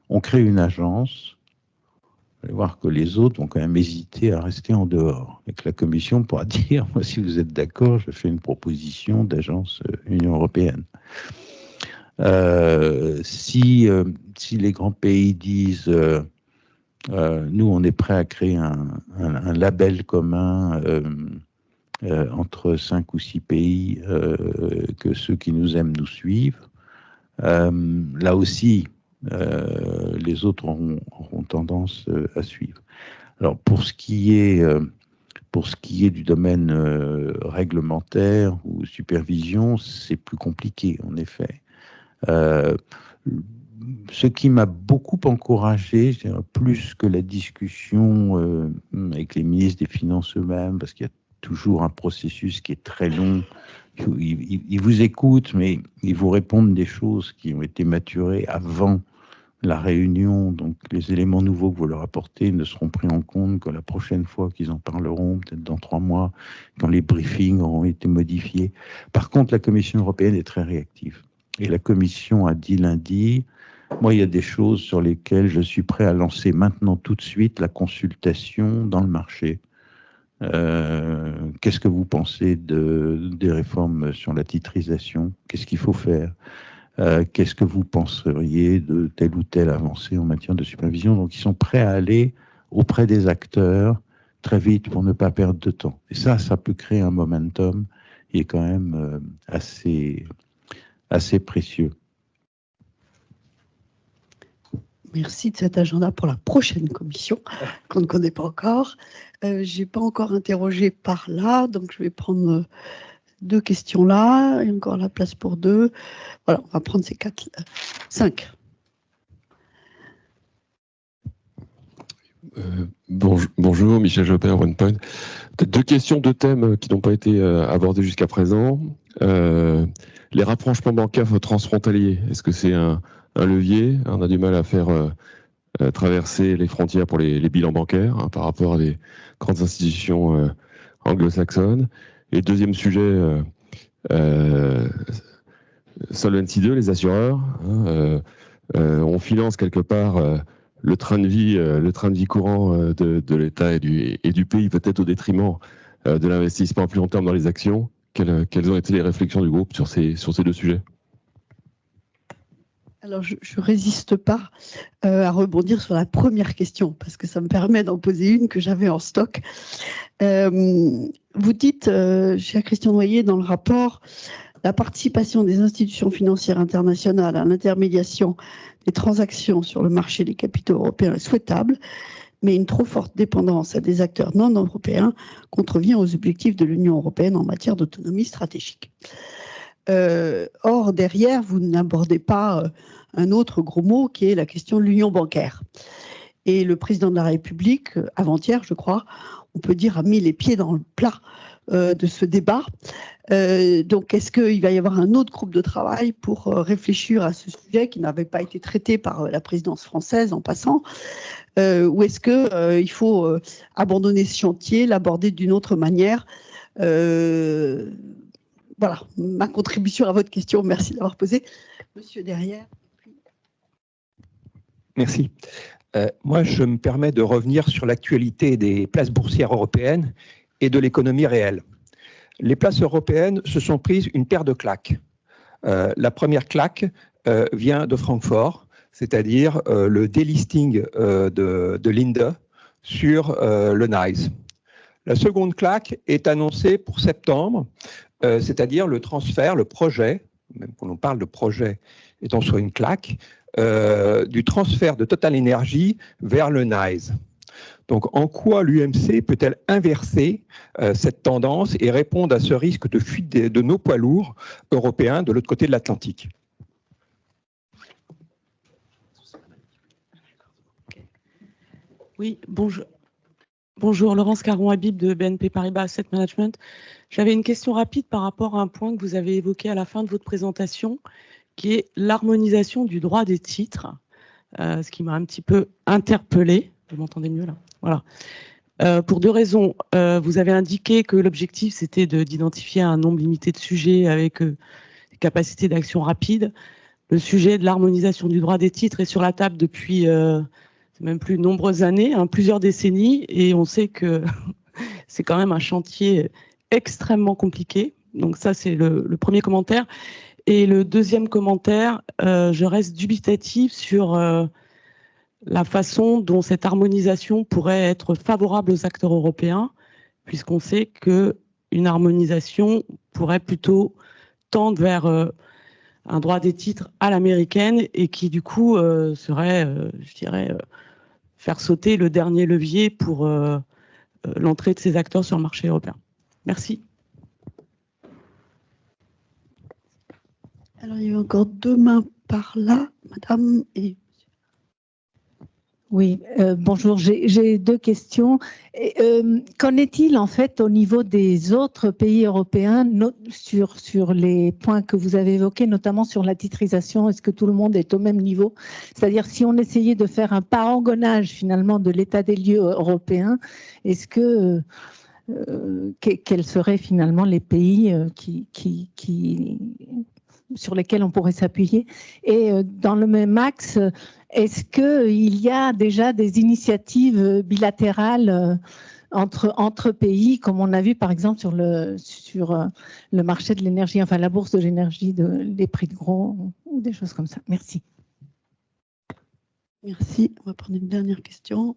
on crée une agence, vous allez voir que les autres vont quand même hésiter à rester en dehors. Et que la Commission pourra dire, moi, si vous êtes d'accord, je fais une proposition d'agence Union européenne. Si les grands pays disent nous, on est prêt à créer un label commun entre 5 ou 6 pays, que ceux qui nous aiment nous suivent. Là aussi, les autres auront tendance à suivre. Alors, pour ce qui est du domaine réglementaire ou supervision, c'est plus compliqué, en effet. Ce qui m'a beaucoup encouragé, plus que la discussion avec les ministres des Finances eux-mêmes, parce qu'il y a toujours un processus qui est très long. Ils vous écoutent, mais ils vous répondent des choses qui ont été maturées avant la réunion. Donc, les éléments nouveaux que vous leur apportez ne seront pris en compte que la prochaine fois qu'ils en parleront, peut-être dans 3 mois, quand les briefings auront été modifiés. Par contre, la Commission européenne est très réactive. Et la Commission a dit lundi, moi, il y a des choses sur lesquelles je suis prêt à lancer maintenant tout de suite la consultation dans le marché. Qu'est-ce que vous pensez des réformes sur la titrisation? Qu'est-ce qu'il faut faire? Qu'est-ce que vous penseriez de telle ou telle avancée en matière de supervision? Donc, ils sont prêts à aller auprès des acteurs très vite pour ne pas perdre de temps. Et ça peut créer un momentum qui est quand même assez précieux. Merci de cet agenda pour la prochaine commission, qu'on ne connaît pas encore. Je n'ai pas encore interrogé par là, donc je vais prendre 2 questions là, et encore la place pour 2. Voilà, on va prendre ces 5. Bonjour, Michel Jopin, OnePoint. Peut-être 2 questions, 2 thèmes qui n'ont pas été abordés jusqu'à présent. Les rapprochements bancaires transfrontaliers, est-ce que c'est un levier? On a du mal à faire traverser les frontières pour les bilans bancaires par rapport à des grandes institutions anglo-saxonnes. Et deuxième sujet, Solvency II, les assureurs. On finance quelque part le train de vie courant de l'État et du pays, peut-être au détriment de l'investissement à plus long terme dans les actions. Quelles ont été les réflexions du groupe sur ces 2 sujets? Alors, je ne résiste pas à rebondir sur la première question, parce que ça me permet d'en poser une que j'avais en stock. Vous dites, cher Christian Noyer, dans le rapport, la participation des institutions financières internationales à l'intermédiation des transactions sur le marché des capitaux européens est souhaitable, mais une trop forte dépendance à des acteurs non européens contrevient aux objectifs de l'Union européenne en matière d'autonomie stratégique. Or, derrière, vous n'abordez pas un autre gros mot qui est la question de l'union bancaire. Et le président de la République, avant-hier, je crois, on peut dire, a mis les pieds dans le plat de ce débat Donc, est-ce qu'il va y avoir un autre groupe de travail pour réfléchir à ce sujet qui n'avait pas été traité par la présidence française en passant, ou est-ce qu'il faut abandonner ce chantier, l'aborder d'une autre manière? Voilà, ma contribution à votre question. Merci d'avoir posé. Monsieur derrière. Merci. Moi, je me permets de revenir sur l'actualité des places boursières européennes et de l'économie réelle. Les places européennes se sont prises une paire de claques. La première claque vient de Francfort, c'est-à-dire le délisting de Linde sur le NYSE. La seconde claque est annoncée pour septembre, c'est-à-dire le transfert, le projet, même quand on parle de projet étant sur une claque, du transfert de Total Energy vers le NYSE. Donc, en quoi l'UMC peut-elle inverser cette tendance et répondre à ce risque de fuite de nos poids lourds européens de l'autre côté de l'Atlantique? Oui, bonjour. Bonjour, Laurence Caron-Habib de BNP Paribas Asset Management. J'avais une question rapide par rapport à un point que vous avez évoqué à la fin de votre présentation, qui est l'harmonisation du droit des titres, ce qui m'a un petit peu interpellée. Vous m'entendez mieux là? Voilà. Pour deux raisons. Vous avez indiqué que l'objectif, c'était d'identifier un nombre limité de sujets avec des capacités d'action rapide. Le sujet de l'harmonisation du droit des titres est sur la table depuis même plus de nombreuses années, hein, plusieurs décennies, et on sait que c'est quand même un chantier extrêmement compliqué. Donc ça, c'est le premier commentaire. Et le deuxième commentaire, je reste dubitative sur la façon dont cette harmonisation pourrait être favorable aux acteurs européens, puisqu'on sait qu'une harmonisation pourrait plutôt tendre vers un droit des titres à l'américaine et qui, du coup, serait, je dirais, faire sauter le dernier levier pour l'entrée de ces acteurs sur le marché européen. Merci. Alors, il y a encore deux mains par là, madame et... Oui, bonjour, j'ai deux questions. Qu'en est-il en fait au niveau des autres pays européens sur les points que vous avez évoqués, notamment sur la titrisation? Est-ce que tout le monde est au même niveau? C'est-à-dire si on essayait de faire un parangonnage finalement de l'état des lieux européen, est-ce que quels seraient finalement les pays sur lesquels on pourrait s'appuyer? Et dans le même axe, est-ce qu'il y a déjà des initiatives bilatérales entre pays, comme on a vu par exemple sur le marché de l'énergie, enfin la bourse de l'énergie, des prix de gros ou des choses comme ça? Merci. Merci. On va prendre une dernière question.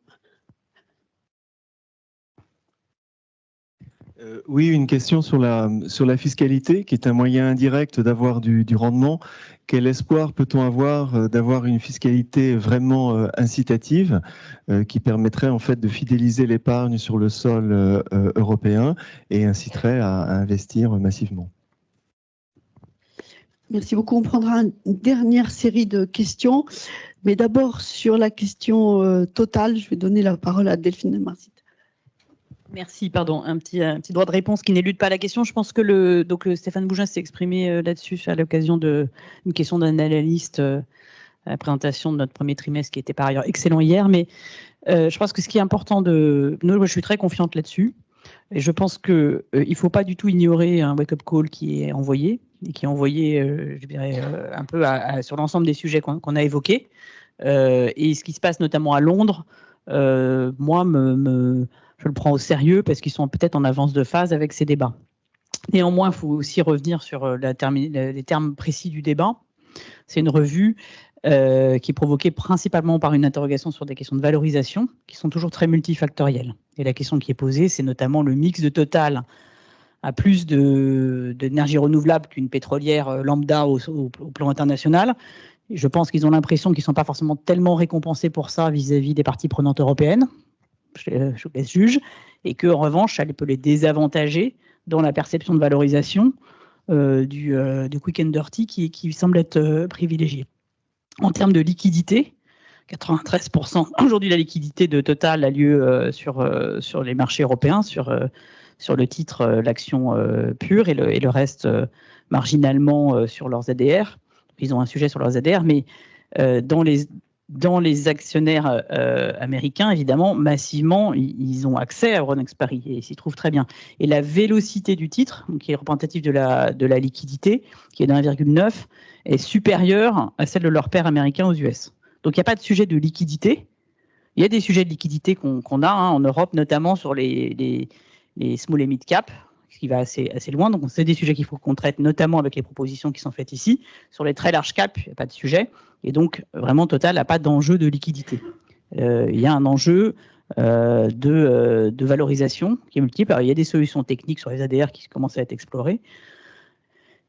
Oui, une question sur la fiscalité, qui est un moyen indirect d'avoir du rendement. Quel espoir peut-on avoir d'avoir une fiscalité vraiment incitative qui permettrait en fait de fidéliser l'épargne sur le sol européen et inciterait à investir massivement? Merci beaucoup. On prendra une dernière série de questions, mais d'abord sur la question totale, je vais donner la parole à Delphine Marcit. Merci, pardon, un petit droit de réponse qui n'élude pas la question. Je pense que Stéphane Bougin s'est exprimé là-dessus à l'occasion d'une question d'un analyste à la présentation de notre premier trimestre, qui était par ailleurs excellent hier. Mais je pense que ce qui est important moi, je suis très confiante là-dessus. Et je pense qu'il ne faut pas du tout ignorer un wake-up call qui est envoyé, et qui est envoyé, je dirais, un peu sur l'ensemble des sujets qu'on a évoqués. Et ce qui se passe notamment à Londres, moi, je le prends au sérieux parce qu'ils sont peut-être en avance de phase avec ces débats. Néanmoins, il faut aussi revenir sur les termes précis du débat. C'est une revue qui est provoquée principalement par une interrogation sur des questions de valorisation qui sont toujours très multifactorielles. Et la question qui est posée, c'est notamment le mix de Total à plus d'énergie renouvelable qu'une pétrolière lambda au plan international. Et je pense qu'ils ont l'impression qu'ils ne sont pas forcément tellement récompensés pour ça vis-à-vis des parties prenantes européennes. Je vous laisse juge, et qu'en revanche, ça peut les désavantager dans la perception de valorisation du quick and dirty qui semble être privilégié. En termes de liquidité, 93%, aujourd'hui la liquidité de Total a lieu sur les marchés européens, sur sur le titre l'action pure et le reste marginalement sur leurs ADR. Ils ont un sujet sur leurs ADR, mais dans les actionnaires américains, évidemment, massivement, ils ont accès à Euronext Paris et ils s'y trouvent très bien. Et la vélocité du titre, qui est représentative de la liquidité, qui est de 1,9, est supérieure à celle de leurs pairs américains aux US. Donc il n'y a pas de sujet de liquidité. Il y a des sujets de liquidité qu'on a en Europe, notamment sur les small et mid cap, ce qui va assez loin. Donc c'est des sujets qu'il faut qu'on traite, notamment avec les propositions qui sont faites ici. Sur les très large cap, il n'y a pas de sujet. Et donc vraiment, Total n'a pas d'enjeu de liquidité. Il y a un enjeu de valorisation qui est multiple. Alors, il y a des solutions techniques sur les ADR qui commencent à être explorées.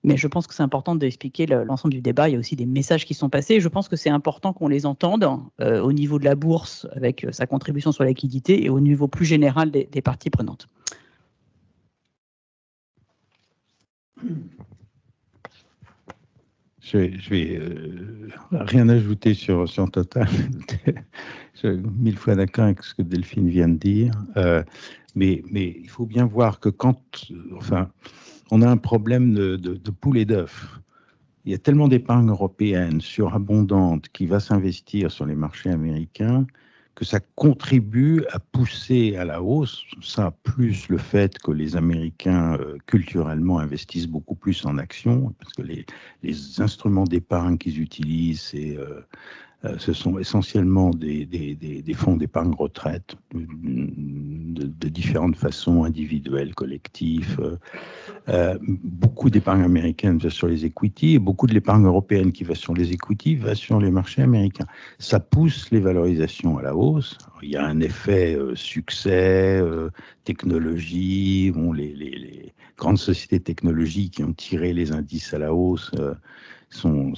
Mais je pense que c'est important d'expliquer l'ensemble du débat. Il y a aussi des messages qui sont passés. Je pense que c'est important qu'on les entende au niveau de la bourse avec sa contribution sur la liquidité et au niveau plus général des parties prenantes. Je vais rien ajouter sur Total. Je suis 1000 fois d'accord avec ce que Delphine vient de dire. Mais il faut bien voir que on a un problème de poule et d'œuf. Il y a tellement d'épargne européenne surabondante qui va s'investir sur les marchés américains que ça contribue à pousser à la hausse. Ça, plus le fait que les Américains, culturellement, investissent beaucoup plus en actions, parce que les instruments d'épargne qu'ils utilisent, ce sont essentiellement des fonds d'épargne retraite de différentes façons, individuelles, collectives. Beaucoup d'épargne américaine va sur les equities et beaucoup de l'épargne européenne qui va sur les equities va sur les marchés américains. Ça pousse les valorisations à la hausse. Il y a un effet succès, technologie. Bon, les grandes sociétés technologiques qui ont tiré les indices à la hausse sont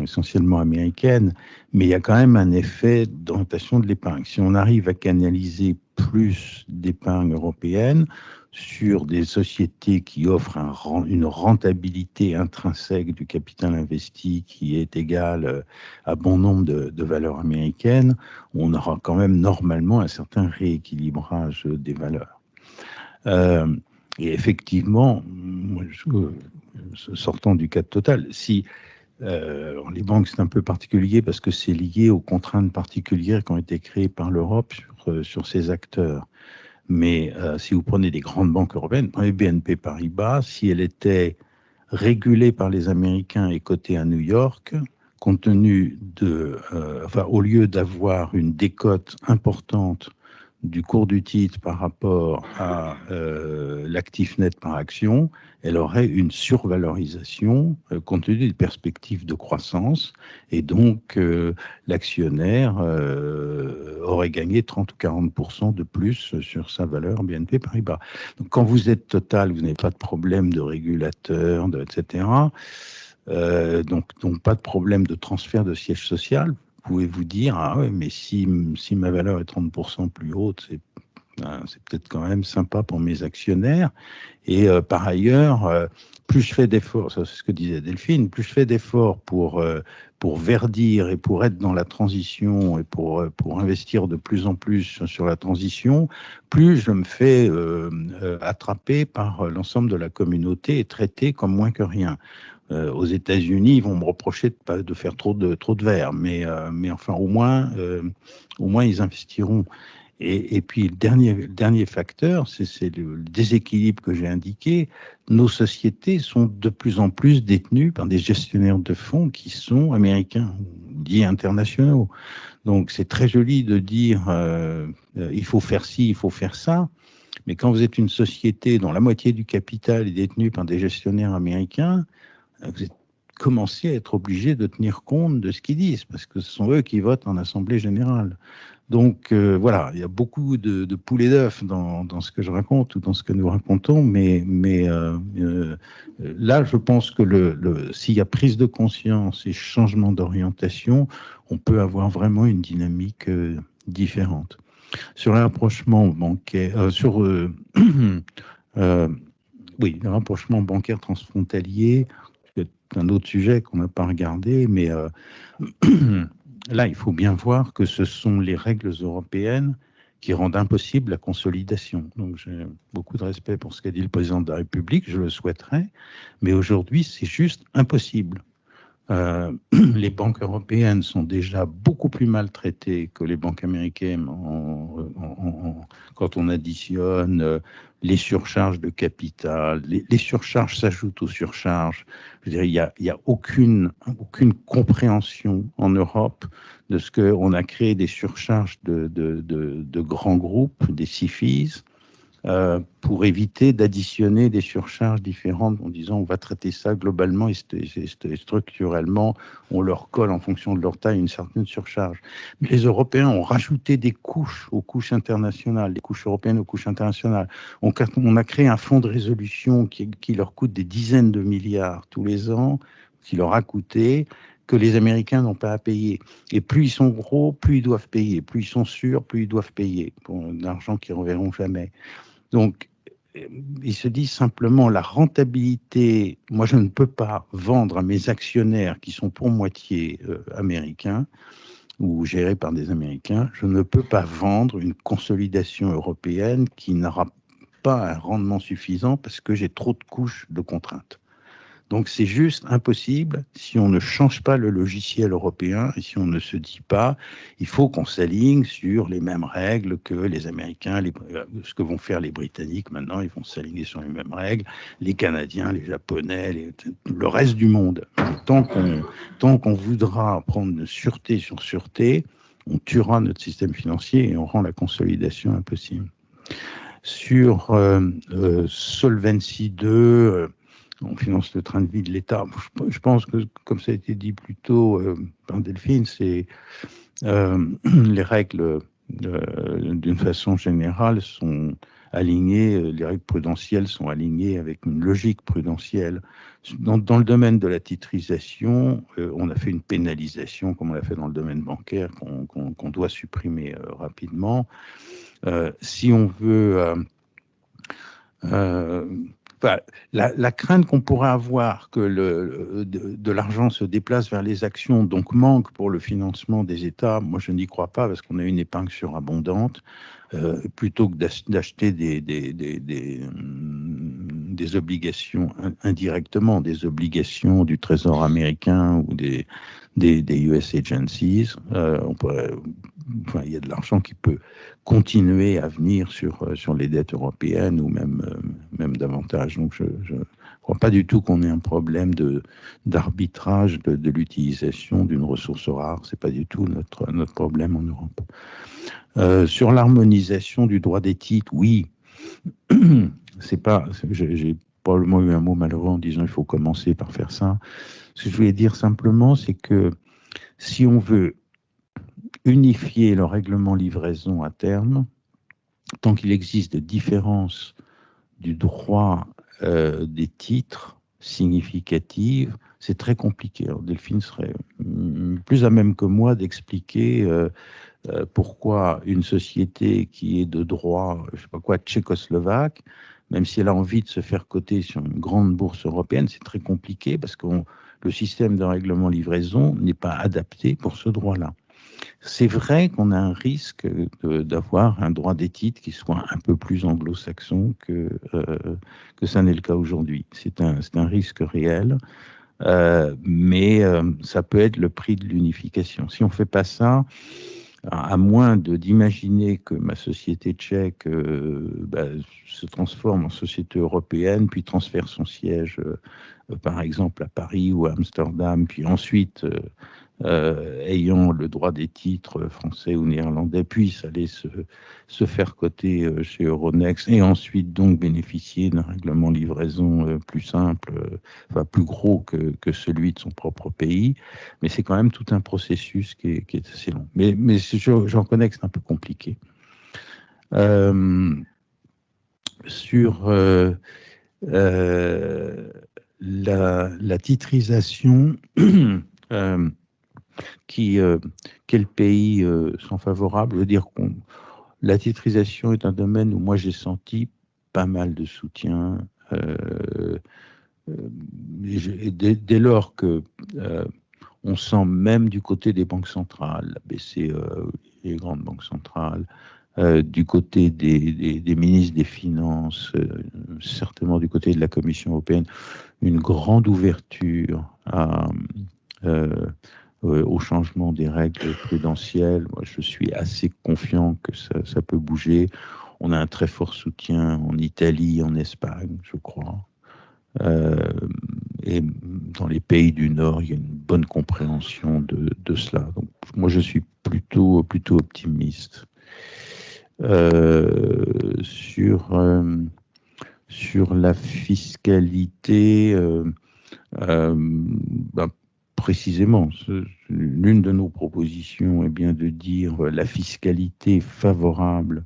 essentiellement américaines, mais il y a quand même un effet d'orientation de l'épargne. Si on arrive à canaliser plus d'épargne européenne sur des sociétés qui offrent une rentabilité intrinsèque du capital investi qui est égale à bon nombre de valeurs américaines, on aura quand même normalement un certain rééquilibrage des valeurs. Et effectivement, sortant du cas de Total, si les banques, c'est un peu particulier parce que c'est lié aux contraintes particulières qui ont été créées par l'Europe sur ces acteurs. Mais si vous prenez des grandes banques européennes, prenez BNP Paribas, si elle était régulée par les Américains et cotée à New York, compte tenu au lieu d'avoir une décote importante du cours du titre par rapport à l'actif net par action, elle aurait une survalorisation compte tenu des perspectives de croissance et donc l'actionnaire aurait gagné 30 ou 40% de plus sur sa valeur BNP Paribas. Donc quand vous êtes Total, vous n'avez pas de problème de régulateur, etc. Donc pas de problème de transfert de siège social. Vous pouvez vous dire, ah ouais, mais si ma valeur est 30% plus haute, c'est peut-être quand même sympa pour mes actionnaires. Et par ailleurs, plus je fais d'efforts, ça c'est ce que disait Delphine, plus je fais d'efforts pour verdir et pour être dans la transition et pour investir de plus en plus sur la transition, plus je me fais attraper par l'ensemble de la communauté et traiter comme moins que rien. Aux États-Unis, ils vont me reprocher de faire trop de verre, mais enfin au moins ils investiront. Et puis le dernier facteur, c'est le déséquilibre que j'ai indiqué. Nos sociétés sont de plus en plus détenues par des gestionnaires de fonds qui sont américains, dits internationaux. Donc c'est très joli de dire il faut faire ci, il faut faire ça. Mais quand vous êtes une société dont la moitié du capital est détenu par des gestionnaires américains, vous commencez à être obligé de tenir compte de ce qu'ils disent, parce que ce sont eux qui votent en Assemblée générale. Donc voilà, il y a beaucoup de poules et d'œufs dans ce que je raconte ou dans ce que nous racontons, mais là, je pense que s'il y a prise de conscience et changement d'orientation, on peut avoir vraiment une dynamique différente. Sur le rapprochement bancaire, oui, le rapprochement bancaire transfrontalier, c'est un autre sujet qu'on n'a pas regardé, mais là, il faut bien voir que ce sont les règles européennes qui rendent impossible la consolidation. Donc j'ai beaucoup de respect pour ce qu'a dit le président de la République, je le souhaiterais, mais aujourd'hui c'est juste impossible. Les banques européennes sont déjà beaucoup plus maltraitées que les banques américaines quand on additionne les surcharges de capital. Les surcharges s'ajoutent aux surcharges. Je veux dire, il y a aucune compréhension en Europe de ce qu'on a créé des surcharges de grands groupes, des SIFIs, pour éviter d'additionner des surcharges différentes en disant on va traiter ça globalement et structurellement, on leur colle en fonction de leur taille une certaine surcharge. Mais les Européens ont rajouté des couches aux couches internationales, des couches européennes aux couches internationales. On a créé un fonds de résolution qui leur coûte des dizaines de milliards tous les ans, qui leur a coûté, que les Américains n'ont pas à payer. Et plus ils sont gros, plus ils doivent payer. Plus ils sont sûrs, plus ils doivent payer pour de l'argent qu'ils ne reverront jamais. Donc, ils se disent simplement la rentabilité. Moi, je ne peux pas vendre à mes actionnaires qui sont pour moitié américains ou gérés par des Américains. Je ne peux pas vendre une consolidation européenne qui n'aura pas un rendement suffisant parce que j'ai trop de couches de contraintes. Donc c'est juste impossible si on ne change pas le logiciel européen et si on ne se dit pas il faut qu'on s'aligne sur les mêmes règles que les Américains, ce que vont faire les Britanniques maintenant, ils vont s'aligner sur les mêmes règles, les Canadiens, les Japonais, le reste du monde. Tant qu'on voudra prendre de sûreté sur sûreté, on tuera notre système financier et on rend la consolidation impossible. Sur Solvency 2, on finance le train de vie de l'État. Je pense que, comme ça a été dit plus tôt par Delphine, c'est les règles, d'une façon générale, sont alignées, les règles prudentielles sont alignées avec une logique prudentielle. Dans le domaine de la titrisation, on a fait une pénalisation, comme on l'a fait dans le domaine bancaire, qu'on doit supprimer rapidement. Si on veut... la crainte qu'on pourrait avoir que de l'argent se déplace vers les actions, donc manque pour le financement des États, moi je n'y crois pas parce qu'on a une épargne surabondante. Plutôt que d'acheter des obligations indirectement, des obligations du Trésor américain ou des US agencies, il y a de l'argent qui peut continuer à venir sur les dettes européennes ou même davantage. Donc je ne crois pas du tout qu'on ait un problème d'arbitrage de l'utilisation d'une ressource rare. C'est pas du tout notre problème en Europe. Sur l'harmonisation du droit des titres, oui. J'ai probablement eu un mot malheureux en disant il faut commencer par faire ça. Ce que je voulais dire simplement, c'est que si on veut unifier le règlement livraison à terme, tant qu'il existe des différences du droit des titres significatives, c'est très compliqué. Alors Delphine serait plus à même que moi d'expliquer pourquoi une société qui est de droit, je sais pas quoi, tchécoslovaque, même si elle a envie de se faire coter sur une grande bourse européenne, c'est très compliqué parce que le système de règlement livraison n'est pas adapté pour ce droit-là. C'est vrai qu'on a un risque d'avoir un droit des titres qui soit un peu plus anglo-saxon que ça n'est le cas aujourd'hui. C'est un risque réel, mais ça peut être le prix de l'unification. Si on ne fait pas ça, à moins d'imaginer que ma société tchèque se transforme en société européenne, puis transfère son siège, par exemple, à Paris ou à Amsterdam, puis ensuite, ayant le droit des titres français ou néerlandais, puisse aller se faire coter chez Euronext et ensuite donc bénéficier d'un règlement livraison plus simple, plus gros que celui de son propre pays. Mais c'est quand même tout un processus qui est assez long. Mais je reconnais que c'est un peu compliqué. Sur la titrisation, quels pays sont favorables? Je veux dire que la titrisation est un domaine où moi j'ai senti pas mal de soutien. Dès lors que on sent même du côté des banques centrales, la BCE, les grandes banques centrales, du côté des ministres des Finances, certainement du côté de la Commission européenne, une grande ouverture au changement des règles prudentielles. Moi, je suis assez confiant que ça peut bouger. On a un très fort soutien en Italie, en Espagne, je crois. Et dans les pays du Nord, il y a une bonne compréhension de cela. Donc, moi, je suis plutôt optimiste. Sur la fiscalité, précisément, l'une de nos propositions est bien de dire la fiscalité favorable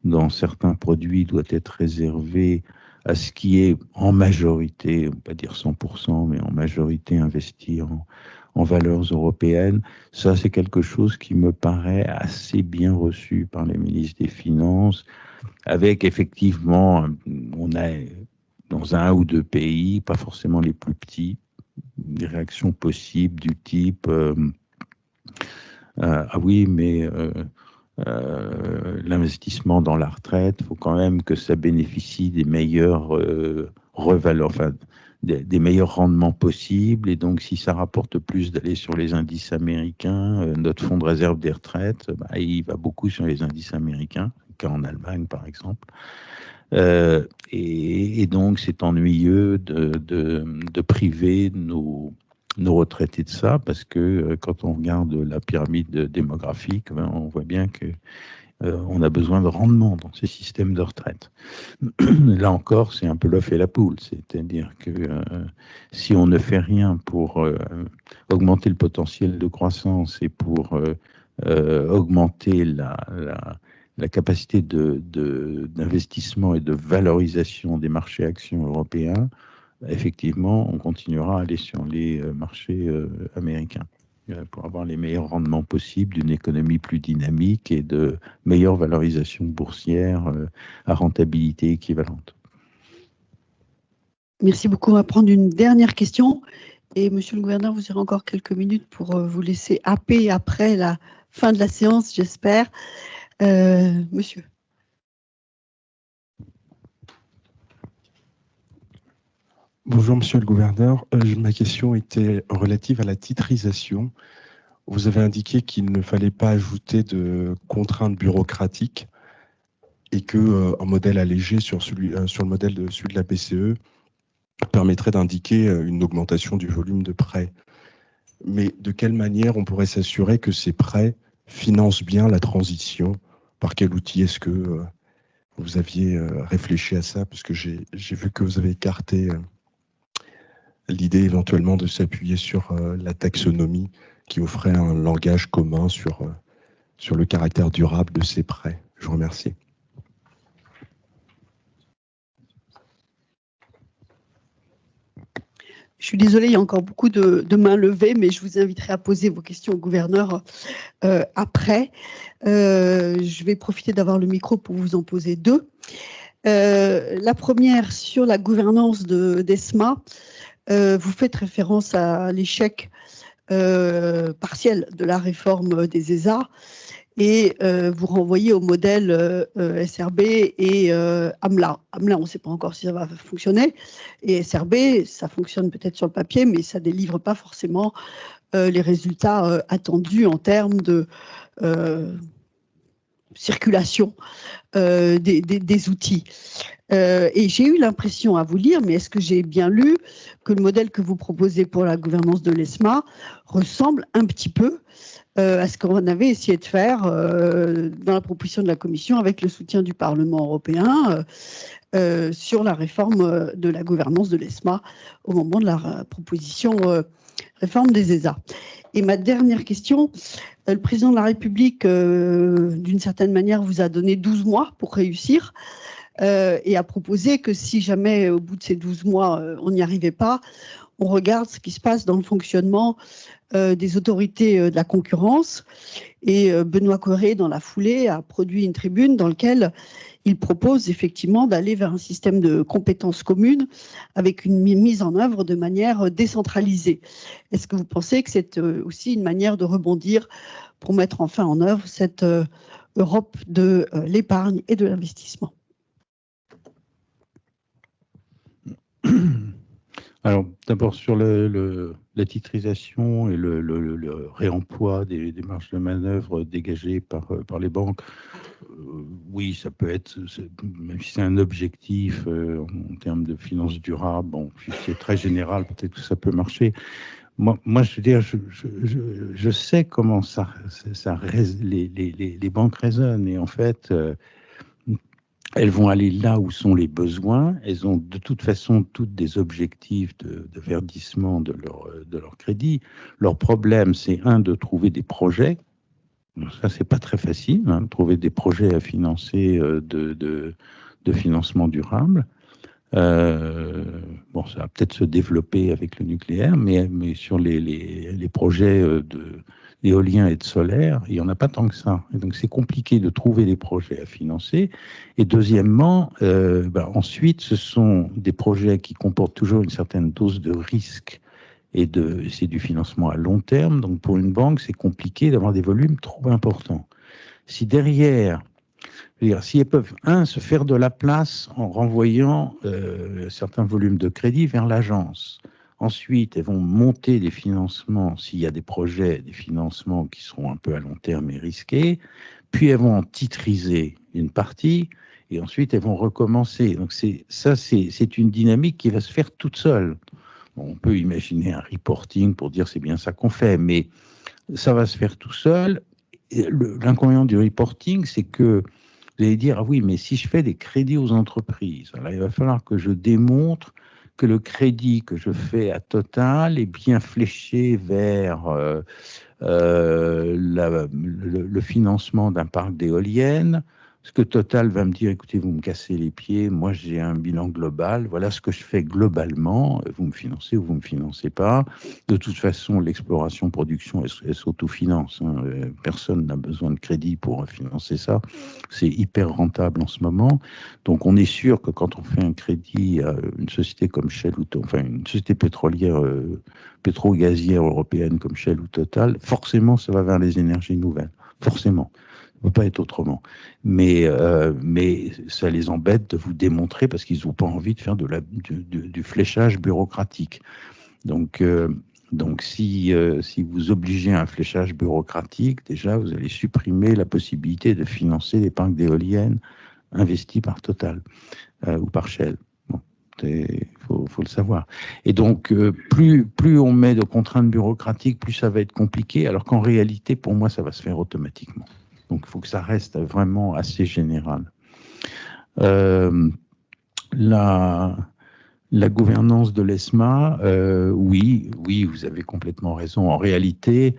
dans certains produits doit être réservée à ce qui est en majorité, on ne va pas dire 100%, mais en majorité investi en valeurs européennes. Ça, c'est quelque chose qui me paraît assez bien reçu par les ministres des Finances, avec effectivement, on a dans un ou deux pays, pas forcément les plus petits, des réactions possibles du type ah oui, mais l'investissement dans la retraite, il faut quand même que ça bénéficie des meilleurs des meilleurs rendements possibles, et donc si ça rapporte plus d'aller sur les indices américains, notre fonds de réserve des retraites, il va beaucoup sur les indices américains, qu'en Allemagne par exemple. Et donc c'est ennuyeux de priver nos retraités de ça, parce que quand on regarde la pyramide démographique, on voit bien que on a besoin de rendement dans ces systèmes de retraite. Là encore, c'est un peu l'œuf et la poule, c'est-à-dire que si on ne fait rien pour augmenter le potentiel de croissance et pour augmenter la capacité d'investissement et de valorisation des marchés actions européens, effectivement, on continuera à aller sur les marchés américains pour avoir les meilleurs rendements possibles d'une économie plus dynamique et de meilleure valorisation boursière à rentabilité équivalente. Merci beaucoup. On va prendre une dernière question. Et monsieur le gouverneur, vous aurez encore quelques minutes pour vous laisser happer après la fin de la séance, j'espère. Monsieur. Bonjour, monsieur le gouverneur. Ma question était relative à la titrisation. Vous avez indiqué qu'il ne fallait pas ajouter de contraintes bureaucratiques et qu'un modèle allégé sur le modèle de celui de la BCE permettrait d'indiquer une augmentation du volume de prêts. Mais de quelle manière on pourrait s'assurer que ces prêts financent bien la transition? Par quel outil est-ce que vous aviez réfléchi à ça? Parce que j'ai vu que vous avez écarté l'idée éventuellement de s'appuyer sur la taxonomie qui offrait un langage commun sur le caractère durable de ces prêts. Je vous remercie. Je suis désolée, il y a encore beaucoup de mains levées, mais je vous inviterai à poser vos questions au gouverneur après. Je vais profiter d'avoir le micro pour vous en poser deux. La première, sur la gouvernance d'ESMA. Vous faites référence à l'échec partiel de la réforme des ESA et vous renvoyez au modèle SRB et AMLA. AMLA, on ne sait pas encore si ça va fonctionner, et SRB, ça fonctionne peut-être sur le papier, mais ça ne délivre pas forcément les résultats attendus en termes de circulation des outils. Et j'ai eu l'impression à vous lire, mais est-ce que j'ai bien lu, que le modèle que vous proposez pour la gouvernance de l'ESMA ressemble un petit peu à ce qu'on avait essayé de faire dans la proposition de la Commission avec le soutien du Parlement européen sur la réforme de la gouvernance de l'ESMA au moment de la proposition réforme des ESA. Et ma dernière question, le président de la République, d'une certaine manière, vous a donné 12 mois pour réussir et a proposé que si jamais, au bout de ces 12 mois, on n'y arrivait pas, on regarde ce qui se passe dans le fonctionnement des autorités de la concurrence. Et Benoît Cœuré, dans la foulée, a produit une tribune dans laquelle il propose effectivement d'aller vers un système de compétences communes avec une mise en œuvre de manière décentralisée. Est-ce que vous pensez que c'est aussi une manière de rebondir pour mettre enfin en œuvre cette Europe de l'épargne et de l'investissement. Alors, d'abord sur la titrisation et le réemploi des marges de manœuvre dégagées par les banques, oui, ça peut être, même si c'est un objectif en termes de finances durables, bon, c'est très général, peut-être que ça peut marcher. Moi, je veux dire, je sais comment les banques raisonnent, et en fait, elles vont aller là où sont les besoins. Elles ont de toute façon toutes des objectifs de verdissement de leur crédit. Leur problème, c'est de trouver des projets. Ça, c'est pas très facile, trouver des projets à financer de financement durable. Bon, ça va peut-être se développer avec le nucléaire, mais sur les projets d'éolien et de solaire, il n'y en a pas tant que ça. Et donc, c'est compliqué de trouver des projets à financer. Et deuxièmement, ensuite, ce sont des projets qui comportent toujours une certaine dose de risque, et c'est du financement à long terme. Donc, pour une banque, c'est compliqué d'avoir des volumes trop importants. Si derrière, si elles peuvent, se faire de la place en renvoyant certains volumes de crédit vers l'agence. Ensuite, elles vont monter des financements, s'il y a des projets, des financements qui seront un peu à long terme et risqués, puis elles vont en titriser une partie, et ensuite elles vont recommencer. Donc c'est une dynamique qui va se faire toute seule. Bon, on peut imaginer un reporting pour dire c'est bien ça qu'on fait, mais ça va se faire tout seul. L'inconvénient du reporting, c'est que vous allez dire, ah oui, mais si je fais des crédits aux entreprises, alors il va falloir que je démontre que le crédit que je fais à Total est bien fléché vers le financement d'un parc d'éoliennes. Parce que Total va me dire, écoutez, vous me cassez les pieds, moi j'ai un bilan global, voilà ce que je fais globalement, vous me financez ou vous ne me financez pas. De toute façon, l'exploration-production, elle s'autofinance. Personne n'a besoin de crédit pour financer ça. C'est hyper rentable en ce moment. Donc on est sûr que quand on fait un crédit à une société comme Shell, enfin une société pétrolière, pétro-gazière européenne comme Shell ou Total, forcément ça va vers les énergies nouvelles. Forcément. Ça ne peut pas être autrement. Mais ça les embête de vous démontrer parce qu'ils n'ont pas envie de faire du fléchage bureaucratique. Donc si vous obligez à un fléchage bureaucratique, déjà, vous allez supprimer la possibilité de financer les parcs d'éoliennes investis par Total ou par Shell. Bon, faut le savoir. Et donc, plus on met de contraintes bureaucratiques, plus ça va être compliqué, alors qu'en réalité, pour moi, ça va se faire automatiquement. Donc, il faut que ça reste vraiment assez général. La gouvernance de l'ESMA, oui, vous avez complètement raison. En réalité,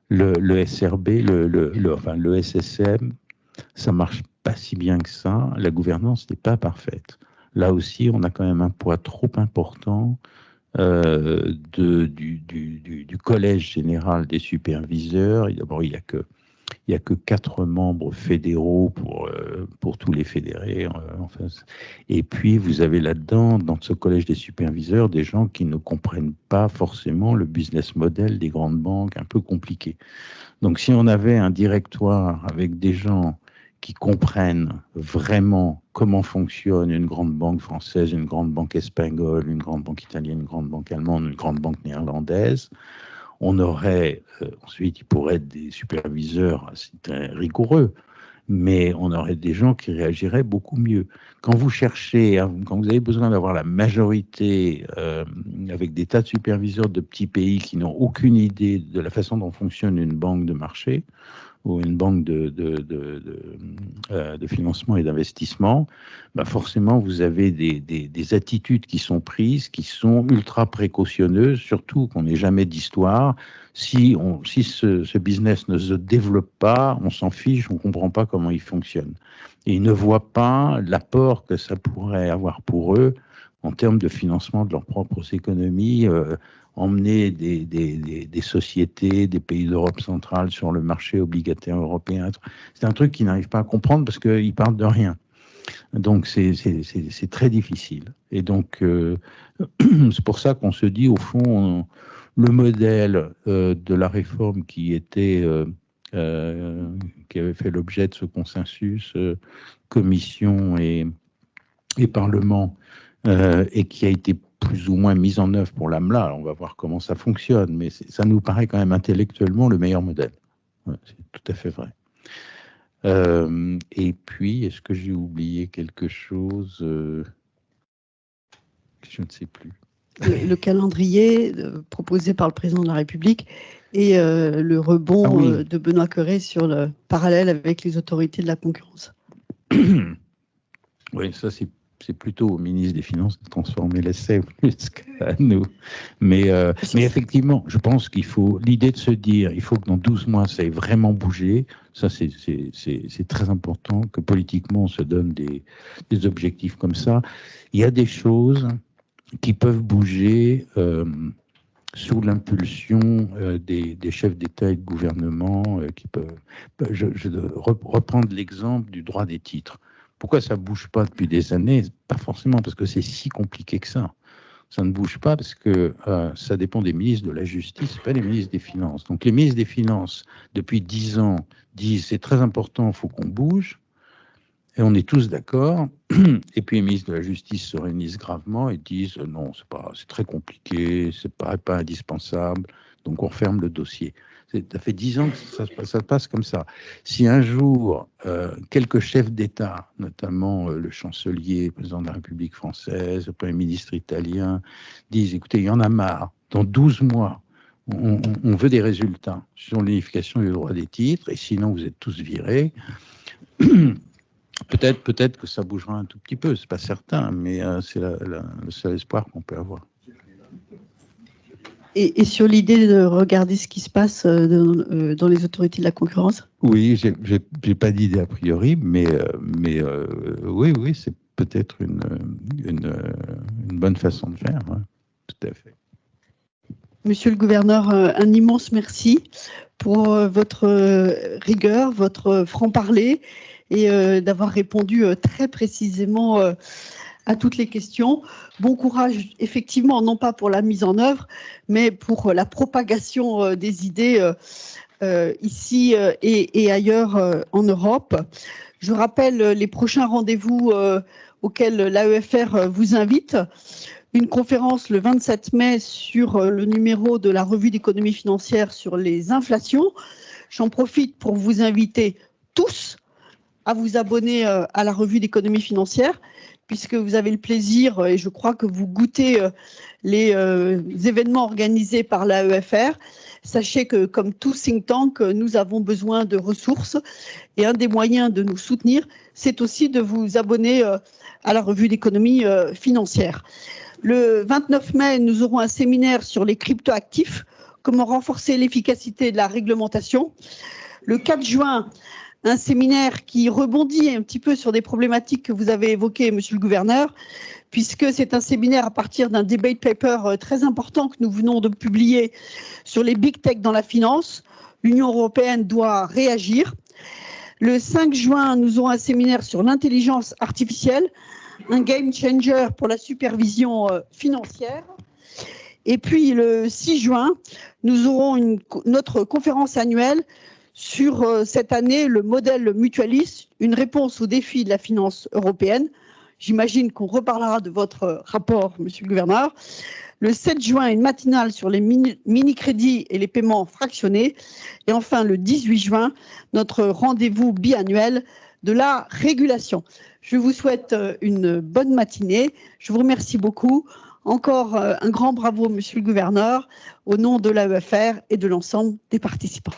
le SRB, le SSM, ça marche pas si bien que ça. La gouvernance n'est pas parfaite. Là aussi, on a quand même un poids trop important du collège général des superviseurs. D'abord, il n'y a que 4 membres fédéraux pour tous les fédérés. Et puis, vous avez là-dedans, dans ce collège des superviseurs, des gens qui ne comprennent pas forcément le business model des grandes banques, un peu compliqué. Donc, si on avait un directoire avec des gens qui comprennent vraiment comment fonctionne une grande banque française, une grande banque espagnole, une grande banque italienne, une grande banque allemande, une grande banque néerlandaise, on aurait, ensuite, il pourrait être des superviseurs très rigoureux, mais on aurait des gens qui réagiraient beaucoup mieux. Quand vous avez besoin d'avoir la majorité avec des tas de superviseurs de petits pays qui n'ont aucune idée de la façon dont fonctionne une banque de marché ou une banque de financement et d'investissement, forcément, vous avez des attitudes qui sont prises, qui sont ultra précautionneuses, surtout qu'on n'ait jamais d'histoire. Si ce business ne se développe pas, on s'en fiche, on ne comprend pas comment il fonctionne. Et ils ne voient pas l'apport que ça pourrait avoir pour eux en termes de financement de leurs propres économies, emmener des sociétés, des pays d'Europe centrale sur le marché obligataire européen. C'est un truc qu'ils n'arrivent pas à comprendre parce qu'ils parlent de rien. Donc c'est très difficile. Et donc c'est pour ça qu'on se dit au fond le modèle de la réforme qui était qui avait fait l'objet de ce consensus Commission et Parlement, et qui a été plus ou moins mise en œuvre pour l'AMLA. Alors, on va voir comment ça fonctionne, mais ça nous paraît quand même intellectuellement le meilleur modèle. Ouais, c'est tout à fait vrai. Et puis, est-ce que j'ai oublié quelque chose? Je ne sais plus. Le calendrier proposé par le président de la République et le rebond de Benoît Cœuré sur le parallèle avec les autorités de la concurrence. Oui, ça c'est plutôt au ministre des Finances de transformer l'essai plus qu'à nous. Mais effectivement, je pense qu'il faut, l'idée de se dire, il faut que dans 12 mois, ça ait vraiment bougé, ça c'est très important, que politiquement on se donne des objectifs comme ça. Il y a des choses qui peuvent bouger sous l'impulsion des chefs d'État et de gouvernement qui peuvent... Je reprendre l'exemple du droit des titres. Pourquoi ça ne bouge pas depuis des années? Pas forcément parce que c'est si compliqué que ça. Ça ne bouge pas parce que ça dépend des ministres de la Justice, pas des ministres des Finances. Donc les ministres des Finances, depuis 10 ans, disent c'est très important, il faut qu'on bouge. Et on est tous d'accord. Et puis les ministres de la Justice se réunissent gravement et disent non, c'est très compliqué, c'est pas indispensable, donc on referme le dossier. Ça fait 10 ans que ça passe comme ça. Si un jour, quelques chefs d'État, notamment le chancelier, le président de la République française, le Premier ministre italien, disent écoutez, il y en a marre, dans 12 mois, on veut des résultats sur l'unification du droit des titres, et sinon vous êtes tous virés. Peut-être que ça bougera un tout petit peu, c'est pas certain, mais c'est le seul espoir qu'on peut avoir. Et sur l'idée de regarder ce qui se passe dans les autorités de la concurrence? Oui, j'ai pas d'idée a priori, mais oui, c'est peut-être une bonne façon de faire, hein, tout à fait. Monsieur le gouverneur, un immense merci pour votre rigueur, votre franc-parler et d'avoir répondu très précisément à toutes les questions. Bon courage, effectivement, non pas pour la mise en œuvre, mais pour la propagation des idées ici et ailleurs en Europe. Je rappelle les prochains rendez-vous auxquels l'AEFR vous invite. Une conférence le 27 mai sur le numéro de la revue d'économie financière sur les inflations. J'en profite pour vous inviter tous à vous abonner à la revue d'économie financière, puisque vous avez le plaisir, et je crois que vous goûtez les événements organisés par l'AEFR. Sachez que, comme tout think tank, nous avons besoin de ressources, et un des moyens de nous soutenir, c'est aussi de vous abonner à la revue d'économie financière. Le 29 mai, nous aurons un séminaire sur les cryptoactifs, comment renforcer l'efficacité de la réglementation. Le 4 juin, un séminaire qui rebondit un petit peu sur des problématiques que vous avez évoquées, monsieur le gouverneur, puisque c'est un séminaire à partir d'un debate paper très important que nous venons de publier sur les big tech dans la finance. L'Union européenne doit réagir. Le 5 juin, nous aurons un séminaire sur l'intelligence artificielle, un game changer pour la supervision financière. Et puis le 6 juin, nous aurons notre conférence annuelle sur cette année, le modèle mutualiste, une réponse aux défis de la finance européenne. J'imagine qu'on reparlera de votre rapport, monsieur le gouverneur. Le 7 juin, une matinale sur les mini-crédits et les paiements fractionnés. Et enfin, le 18 juin, notre rendez-vous biannuel de la régulation. Je vous souhaite une bonne matinée. Je vous remercie beaucoup. Encore un grand bravo, monsieur le gouverneur, au nom de l'AEFR et de l'ensemble des participants.